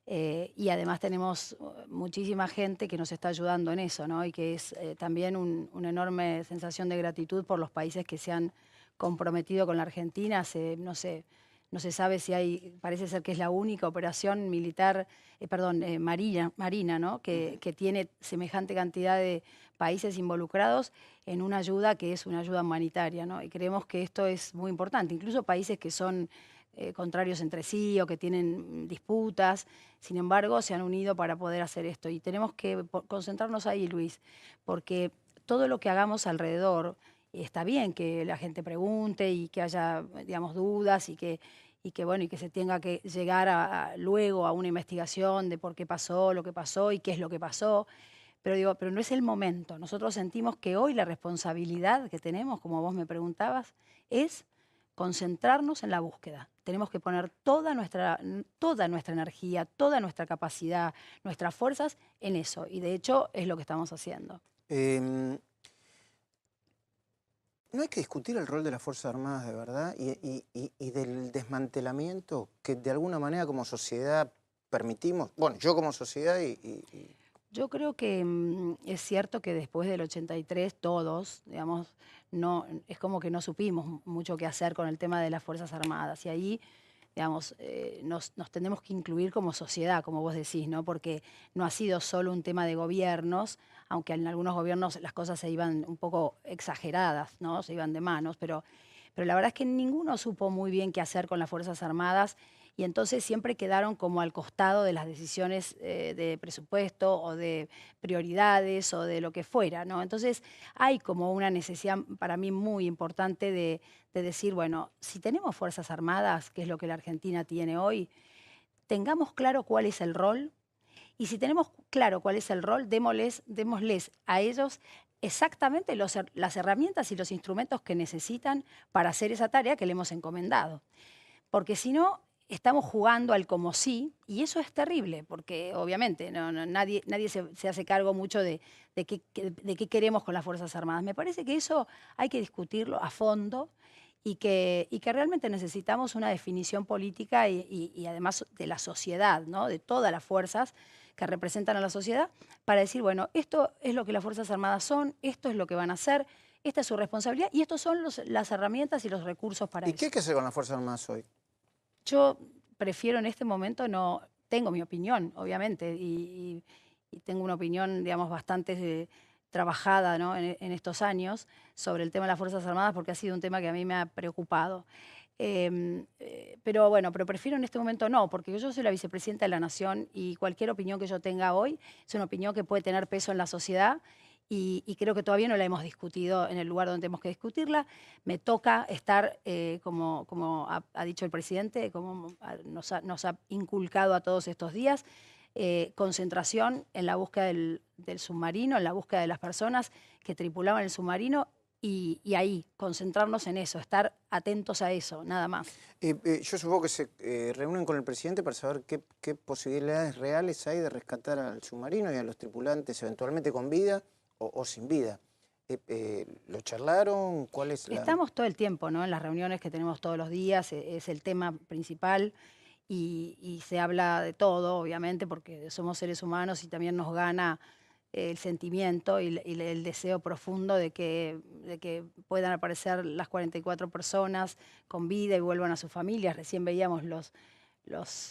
y además tenemos muchísima gente que nos está ayudando en eso, ¿no? Y que es también una enorme sensación de gratitud por los países que se han comprometido con la Argentina. No se sabe si hay, parece ser que es la única operación militar, marina, ¿no? que tiene semejante cantidad de países involucrados en una ayuda que es una ayuda humanitaria, ¿no? Y creemos que esto es muy importante. Incluso países que son contrarios entre sí o que tienen disputas, sin embargo, se han unido para poder hacer esto. Y tenemos que concentrarnos ahí, Luis, porque todo lo que hagamos alrededor, está bien que la gente pregunte y que haya, digamos, dudas y que se tenga que llegar luego a una investigación de por qué pasó, lo que pasó y qué es lo que pasó. Pero no es el momento. Nosotros sentimos que hoy la responsabilidad que tenemos, como vos me preguntabas, es concentrarnos en la búsqueda. Tenemos que poner toda nuestra energía, toda nuestra capacidad, nuestras fuerzas en eso. Y de hecho es lo que estamos haciendo. ¿No hay que discutir el rol de las Fuerzas Armadas de verdad y del desmantelamiento que de alguna manera como sociedad permitimos? Bueno, yo como sociedad Yo creo que es cierto que después del 83 todos, digamos, es como que no supimos mucho qué hacer con el tema de las Fuerzas Armadas. Y ahí, digamos, nos tenemos que incluir como sociedad, como vos decís, ¿no? Porque no ha sido solo un tema de gobiernos, aunque en algunos gobiernos las cosas se iban un poco exageradas, ¿no? Se iban de manos, pero la verdad es que ninguno supo muy bien qué hacer con las Fuerzas Armadas y entonces siempre quedaron como al costado de las decisiones de presupuesto o de prioridades o de lo que fuera, ¿no? Entonces hay como una necesidad para mí muy importante de decir, bueno, si tenemos Fuerzas Armadas, que es lo que la Argentina tiene hoy, tengamos claro cuál es el rol y si tenemos claro cuál es el rol, démosles a ellos exactamente las herramientas y los instrumentos que necesitan para hacer esa tarea que le hemos encomendado. Porque si no, estamos jugando al como sí, y eso es terrible, porque obviamente nadie se hace cargo mucho de qué queremos con las Fuerzas Armadas. Me parece que eso hay que discutirlo a fondo y que realmente necesitamos una definición política y además de la sociedad, ¿no? De todas las fuerzas, que representan a la sociedad, para decir, bueno, esto es lo que las Fuerzas Armadas son, esto es lo que van a hacer, esta es su responsabilidad y estos son las herramientas y los recursos para eso. ¿Y qué hay que hacer con las Fuerzas Armadas hoy? Yo prefiero en este momento no... Tengo mi opinión, obviamente, y tengo una opinión, digamos, bastante trabajada, ¿no? en estos años sobre el tema de las Fuerzas Armadas porque ha sido un tema que a mí me ha preocupado. Pero bueno, pero prefiero en este momento no, porque yo soy la vicepresidenta de la Nación y cualquier opinión que yo tenga hoy es una opinión que puede tener peso en la sociedad y creo que todavía no la hemos discutido en el lugar donde tenemos que discutirla. Me toca estar, como ha dicho el presidente, como nos ha inculcado a todos estos días, concentración en la búsqueda del submarino, en la búsqueda de las personas que tripulaban el submarino y ahí, concentrarnos en eso, estar atentos a eso, nada más. Yo supongo que se reúnen con el presidente para saber qué posibilidades reales hay de rescatar al submarino y a los tripulantes, eventualmente con vida o sin vida. ¿Lo charlaron? ¿Cuál es la...? Estamos todo el tiempo, ¿no? En las reuniones que tenemos todos los días, es el tema principal. Y se habla de todo, obviamente, porque somos seres humanos y también nos gana el sentimiento y el deseo profundo de que puedan aparecer las 44 personas con vida y vuelvan a sus familias. Recién veíamos los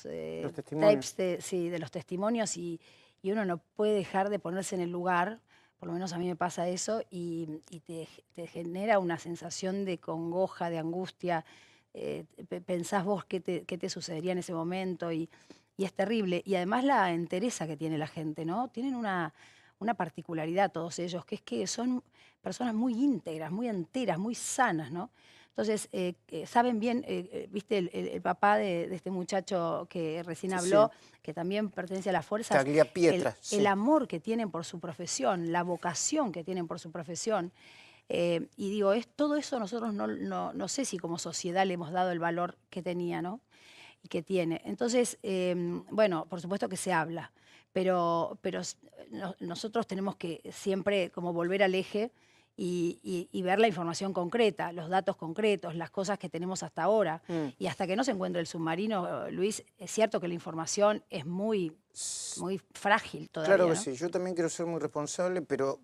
tapes de los testimonios y uno no puede dejar de ponerse en el lugar, por lo menos a mí me pasa eso, y te genera una sensación de congoja, de angustia. Pensás vos qué te sucedería en ese momento y es terrible. Y además la entereza que tiene la gente, ¿no? Tienen una particularidad todos ellos, que es que son personas muy íntegras, muy enteras, muy sanas, ¿no? Entonces, saben bien, viste, el papá de este muchacho que recién habló, que también pertenece a las fuerzas, Tagliapietra, el amor que tienen por su profesión, la vocación que tienen por su profesión. Y digo, todo eso nosotros no sé si como sociedad le hemos dado el valor que tenía, ¿no? Y que tiene. Entonces, bueno, por supuesto que se habla, pero nosotros tenemos que siempre como volver al eje y ver la información concreta, los datos concretos, las cosas que tenemos hasta ahora. Y hasta que no se encuentre el submarino, Luis, es cierto que la información es muy frágil todavía. Claro que ¿no? sí, yo también quiero ser muy responsable, pero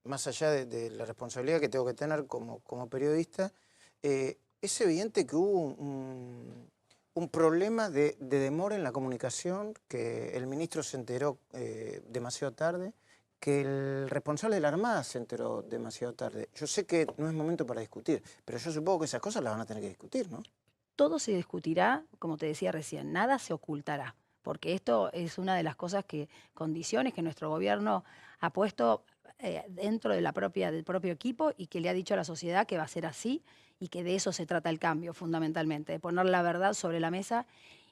más allá de la responsabilidad que tengo que tener como periodista, es evidente que hubo un problema de demora en la comunicación, que el ministro se enteró demasiado tarde, que el responsable de la Armada se enteró demasiado tarde. Yo sé que no es momento para discutir, pero yo supongo que esas cosas las van a tener que discutir, ¿no? Todo se discutirá, como te decía recién, nada se ocultará, porque esto es una de las condiciones que nuestro gobierno ha puesto dentro de del propio equipo y que le ha dicho a la sociedad que va a ser así y que de eso se trata el cambio fundamentalmente, de poner la verdad sobre la mesa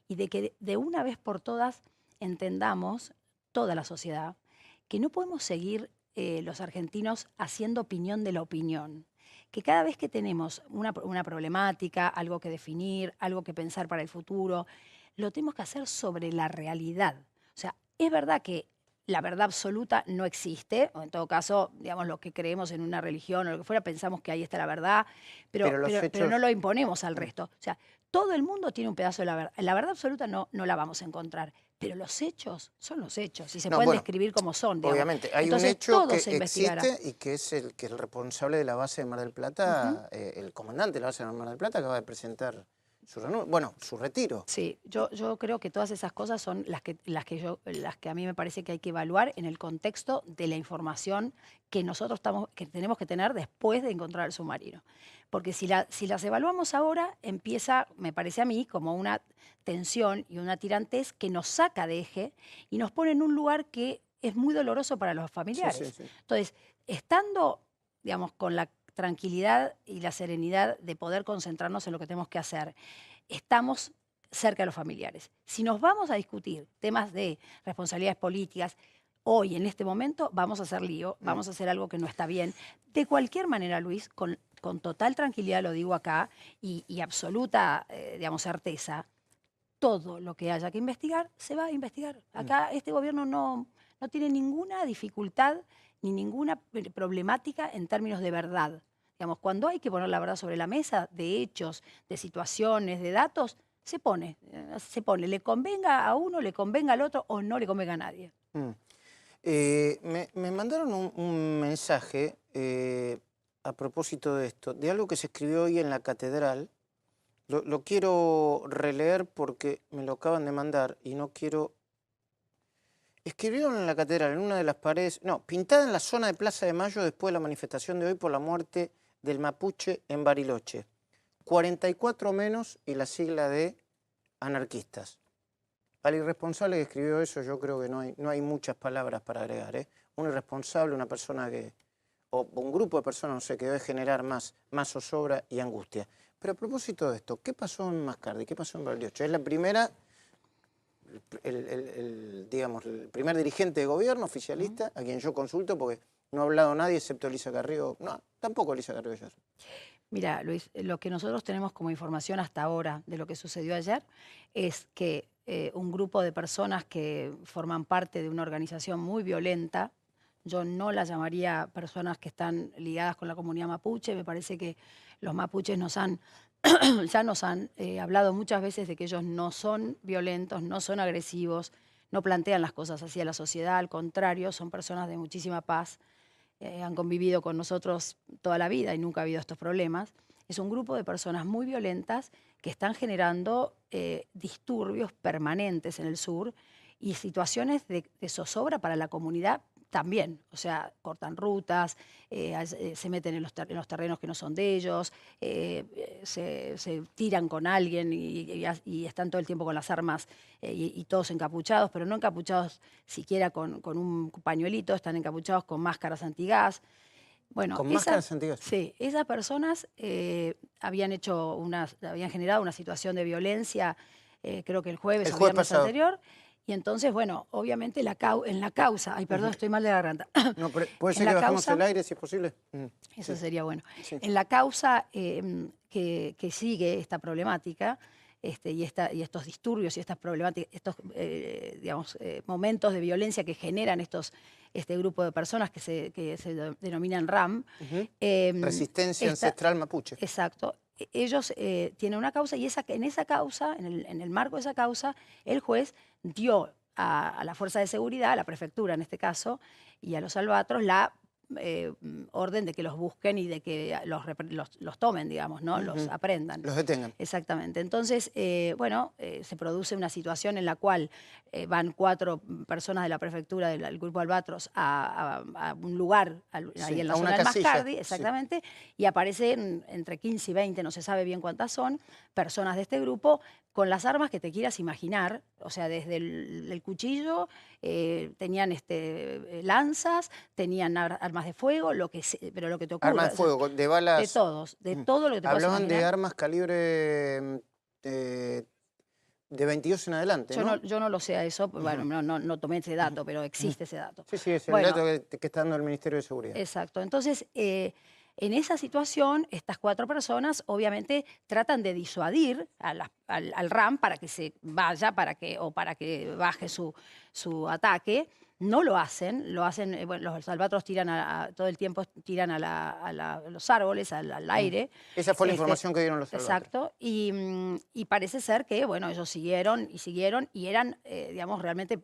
y de que de una vez por todas entendamos, toda la sociedad, que no podemos seguir los argentinos haciendo opinión de la opinión, que cada vez que tenemos una problemática, algo que definir, algo que pensar para el futuro, lo tenemos que hacer sobre la realidad. O sea, es verdad que la verdad absoluta no existe, o en todo caso, digamos, lo que creemos en una religión o lo que fuera, pensamos que ahí está la verdad, pero no lo imponemos al resto. O sea, todo el mundo tiene un pedazo de la verdad. La verdad absoluta no la vamos a encontrar, pero los hechos son los hechos y se pueden describir como son. Digamos. Obviamente, hay un hecho que existe y que es el responsable de la base de Mar del Plata, el comandante de la base de Mar del Plata acaba de presentar su retiro. Sí, yo creo que todas esas cosas son las que a mí me parece que hay que evaluar en el contexto de la información que nosotros tenemos que tener después de encontrar el submarino. Porque si las evaluamos ahora, empieza, me parece a mí, como una tensión y una tirantez que nos saca de eje y nos pone en un lugar que es muy doloroso para los familiares. Sí. Entonces, estando, digamos, con la tranquilidad y la serenidad de poder concentrarnos en lo que tenemos que hacer, estamos cerca de los familiares. Si nos vamos a discutir temas de responsabilidades políticas, hoy, en este momento, vamos a hacer lío, vamos a hacer algo que no está bien. De cualquier manera, Luis, con total tranquilidad lo digo acá y absoluta, digamos, certeza, todo lo que haya que investigar, se va a investigar. Acá este gobierno no tiene ninguna dificultad ni ninguna problemática en términos de verdad. Digamos, cuando hay que poner la verdad sobre la mesa, de hechos, de situaciones, de datos, se pone, le convenga a uno, le convenga al otro o no le convenga a nadie. Me mandaron un mensaje a propósito de esto, de algo que se escribió hoy en la catedral. Lo quiero releer porque me lo acaban de mandar y no quiero... Escribieron en la catedral, en una de las paredes... No, pintada en la zona de Plaza de Mayo después de la manifestación de hoy por la muerte del mapuche en Bariloche. 44 menos y la sigla de anarquistas. Al irresponsable que escribió eso yo creo que no hay muchas palabras para agregar. Un irresponsable, una persona que... o un grupo de personas, no sé, que debe generar más zozobra y angustia. Pero a propósito de esto, ¿qué pasó en Mascardi? ¿Qué pasó en Bariloche? Es la primera... digamos, el primer dirigente de gobierno oficialista a quien yo consulto porque no ha hablado nadie excepto Elisa Carrió. No, tampoco Elisa Carrió ayer. Mira, Luis, lo que nosotros tenemos como información hasta ahora de lo que sucedió ayer es que un grupo de personas que forman parte de una organización muy violenta, yo no la llamaría personas que están ligadas con la comunidad mapuche, me parece que los mapuches ya nos han hablado muchas veces de que ellos no son violentos, no son agresivos, no plantean las cosas así a la sociedad, al contrario, son personas de muchísima paz, han convivido con nosotros toda la vida y nunca ha habido estos problemas. Es un grupo de personas muy violentas que están generando disturbios permanentes en el sur y situaciones de zozobra para la comunidad también, o sea, cortan rutas, se meten en los terrenos que no son de ellos, se tiran con alguien y están todo el tiempo con las armas y todos encapuchados, pero no encapuchados siquiera con un pañuelito, están encapuchados con máscaras antigás. Bueno, ¿Con máscaras antigás? Sí, esas personas habían generado una situación de violencia, creo que el jueves o viernes anterior. Y entonces, bueno, obviamente en la causa... Ay, perdón, estoy mal de la garganta. No, puede ser que bajemos el aire, si es posible. Eso sería bueno. Sí. En la causa que sigue esta problemática y estos disturbios y estas problemáticas, estos momentos de violencia que generan este grupo de personas que se denominan RAM. Resistencia Ancestral Mapuche. Exacto. Ellos tienen una causa y en esa causa, en el marco de esa causa, el juez dio a la fuerza de seguridad, a la prefectura en este caso, y a los albatros la orden de que los busquen y de que los tomen, digamos, ¿no? Los aprendan. Los detengan. Exactamente. Entonces, se produce una situación en la cual van 4 personas de la prefectura del grupo Albatros a un lugar, ahí en la zona del Mascardi, exactamente, y aparecen entre 15 y 20, no se sabe bien cuántas son, personas de este grupo con las armas que te quieras imaginar, o sea, desde el cuchillo, tenían lanzas, tenían armas de fuego, pero lo que te ocurra. Armas de fuego, de balas. De todos, de todo lo que te puedas imaginar. Hablaban de armas calibre de 22 en adelante, ¿no? Yo no lo sé a eso, bueno, no tomé ese dato, pero existe ese dato. Sí, es el dato que está dando el Ministerio de Seguridad. Exacto, entonces... en esa situación, estas 4 personas obviamente tratan de disuadir al RAM para que se vaya, para que baje su ataque. No lo hacen, bueno, los albatros tiran todo el tiempo tiran a los árboles, al aire. Esa fue la información que dieron los albatros. Exacto, y parece ser que, bueno, ellos siguieron y eran, digamos, realmente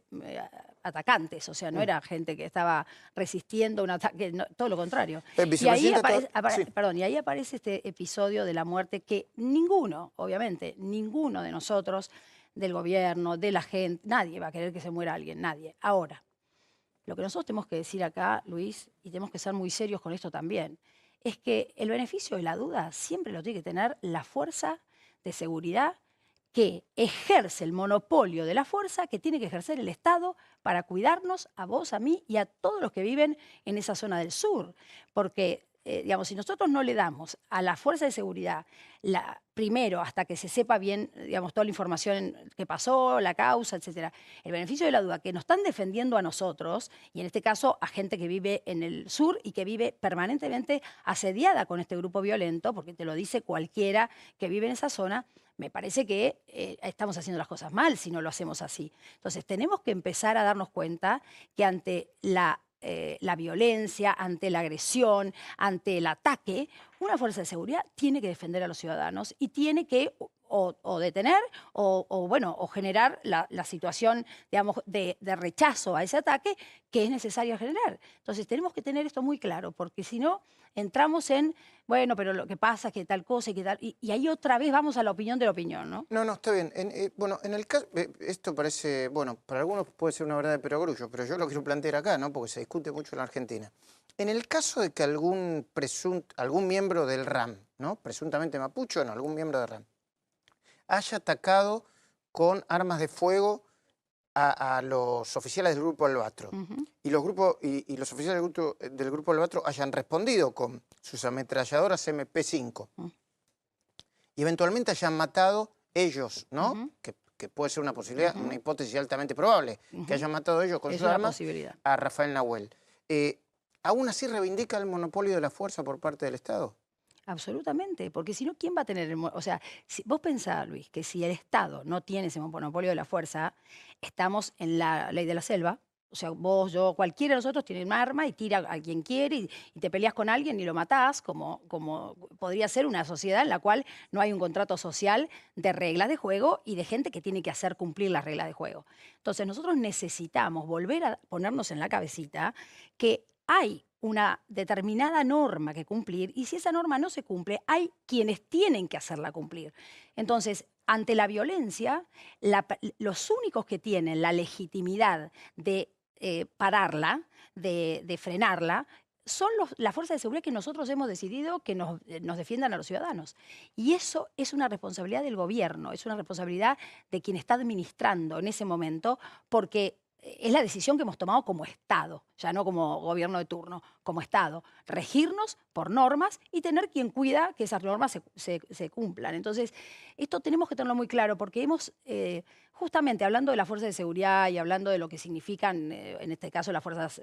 atacantes, o sea, no era gente que estaba resistiendo un ataque, no, todo lo contrario. Y ahí aparece este episodio de la muerte que obviamente, ninguno de nosotros, del gobierno, de la gente, nadie va a querer que se muera alguien, nadie. Ahora, lo que nosotros tenemos que decir acá, Luis, y tenemos que ser muy serios con esto también, es que el beneficio de la duda siempre lo tiene que tener la fuerza de seguridad que ejerce el monopolio de la fuerza que tiene que ejercer el Estado para cuidarnos a vos, a mí y a todos los que viven en esa zona del sur. Porque, digamos, si nosotros no le damos a la fuerza de seguridad, primero, hasta que se sepa bien, digamos, toda la información que pasó, la causa, etcétera, el beneficio de la duda, que nos están defendiendo a nosotros, y en este caso a gente que vive en el sur y que vive permanentemente asediada con este grupo violento, porque te lo dice cualquiera que vive en esa zona, me parece que estamos haciendo las cosas mal si no lo hacemos así. Entonces, tenemos que empezar a darnos cuenta que ante la violencia, ante la agresión, ante el ataque, una fuerza de seguridad tiene que defender a los ciudadanos y tiene que o detener o generar la situación, digamos, de rechazo a ese ataque que es necesario generar. Entonces tenemos que tener esto muy claro, porque si no entramos en, bueno, pero lo que pasa es que tal cosa y que tal, y ahí otra vez vamos a la opinión de la opinión, ¿no? No, está bien. Bueno, en el caso, esto parece, bueno, para algunos puede ser una verdad de perogrullo, pero yo lo quiero plantear acá, ¿no? Porque se discute mucho en la Argentina. En el caso de que algún miembro del RAM, ¿no? Presuntamente mapuche, no, algún miembro del RAM, haya atacado con armas de fuego a los oficiales del Grupo Albatro, y los oficiales del Grupo Albatro hayan respondido con sus ametralladoras MP5, y eventualmente hayan matado ellos, ¿no? Que puede ser una posibilidad, una hipótesis altamente probable, que hayan matado ellos con sus armas a Rafael Nahuel. ¿Aún así reivindica el monopolio de la fuerza por parte del Estado? Absolutamente, porque si no, ¿quién va a tener o sea, vos pensás, Luis, que si el Estado no tiene ese monopolio de la fuerza, estamos en la ley de la selva. O sea, vos, yo, cualquiera de nosotros tiene un arma y tira a quien quiere y te peleas con alguien y lo matás, como podría ser una sociedad en la cual no hay un contrato social de reglas de juego y de gente que tiene que hacer cumplir las reglas de juego. Entonces nosotros necesitamos volver a ponernos en la cabecita que hay una determinada norma que cumplir y si esa norma no se cumple, hay quienes tienen que hacerla cumplir. Entonces, ante la violencia, los únicos que tienen la legitimidad de pararla, de frenarla, son las fuerzas de seguridad que nosotros hemos decidido que nos defiendan a los ciudadanos. Y eso es una responsabilidad del gobierno, es una responsabilidad de quien está administrando en ese momento, porque es la decisión que hemos tomado como Estado, ya no como gobierno de turno, como Estado. Regirnos por normas y tener quien cuida que esas normas se cumplan. Entonces, esto tenemos que tenerlo muy claro porque hemos, justamente hablando de las fuerzas de seguridad y hablando de lo que significan, en este caso las fuerzas,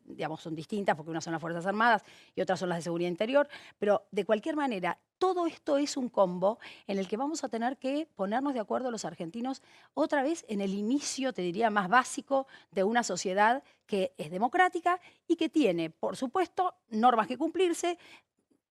digamos, son distintas porque unas son las Fuerzas Armadas y otras son las de Seguridad Interior, pero de cualquier manera, todo esto es un combo en el que vamos a tener que ponernos de acuerdo los argentinos otra vez en el inicio, te diría, más básico de una sociedad que es democrática y que tiene, por supuesto, normas que cumplirse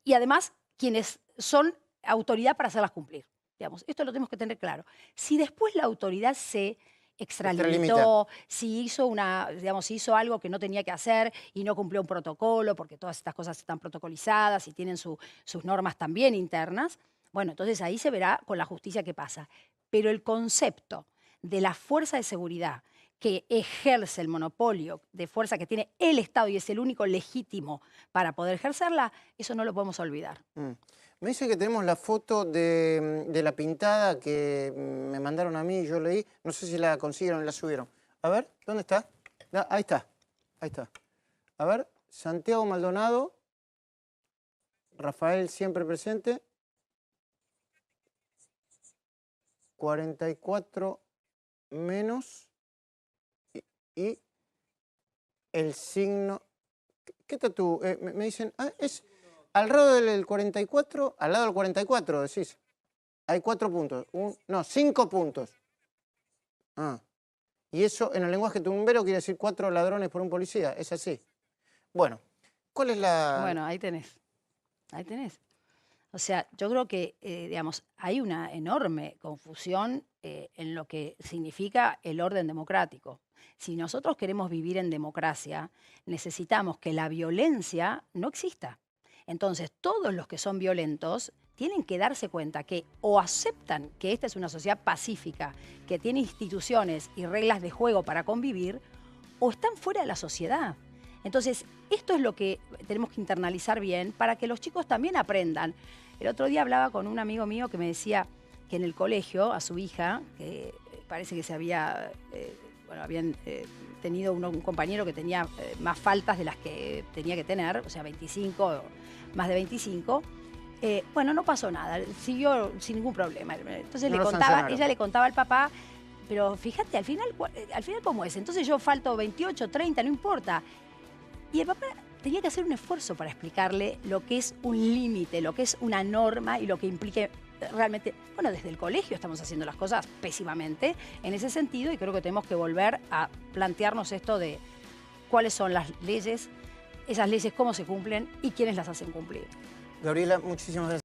y además quienes son autoridad para hacerlas cumplir. Digamos, esto lo tenemos que tener claro. Si después la autoridad se extralimitó, si hizo algo que no tenía que hacer y no cumplió un protocolo, porque todas estas cosas están protocolizadas y tienen sus normas también internas, bueno, entonces ahí se verá con la justicia qué pasa. Pero el concepto de la fuerza de seguridad que ejerce el monopolio de fuerza que tiene el Estado y es el único legítimo para poder ejercerla, eso no lo podemos olvidar. Me dicen que tenemos la foto de la pintada que me mandaron a mí y yo leí. No sé si la consiguieron y la subieron. A ver, ¿dónde está? Ahí está. Ahí está. A ver, Santiago Maldonado. Rafael siempre presente. 44 menos. Y el signo... ¿Qué tatú? Me dicen... es... Al lado del 44, al lado del 44, decís. Hay 4 puntos. No, 5 puntos. Y eso en el lenguaje tumbero quiere decir 4 ladrones por un policía. Es así. Bueno, ¿cuál es la...? Bueno, ahí tenés. Ahí tenés. O sea, yo creo que, digamos, hay una enorme confusión en lo que significa el orden democrático. Si nosotros queremos vivir en democracia, necesitamos que la violencia no exista. Entonces, todos los que son violentos tienen que darse cuenta que o aceptan que esta es una sociedad pacífica, que tiene instituciones y reglas de juego para convivir, o están fuera de la sociedad. Entonces, esto es lo que tenemos que internalizar bien para que los chicos también aprendan. El otro día hablaba con un amigo mío que me decía que en el colegio, a su hija, que parece que se había... habían tenido un compañero que tenía más faltas de las que tenía que tener, o sea, 25, más de 25. Bueno, no pasó nada, siguió sin ningún problema. Entonces ella le contaba al papá, pero fíjate, al final ¿cómo es? Entonces yo falto 28, 30, no importa. Y el papá tenía que hacer un esfuerzo para explicarle lo que es un límite, lo que es una norma y lo que implique realmente, bueno, desde el colegio estamos haciendo las cosas pésimamente en ese sentido y creo que tenemos que volver a plantearnos esto de cuáles son las leyes, esas leyes cómo se cumplen y quiénes las hacen cumplir. Gabriela, muchísimas gracias.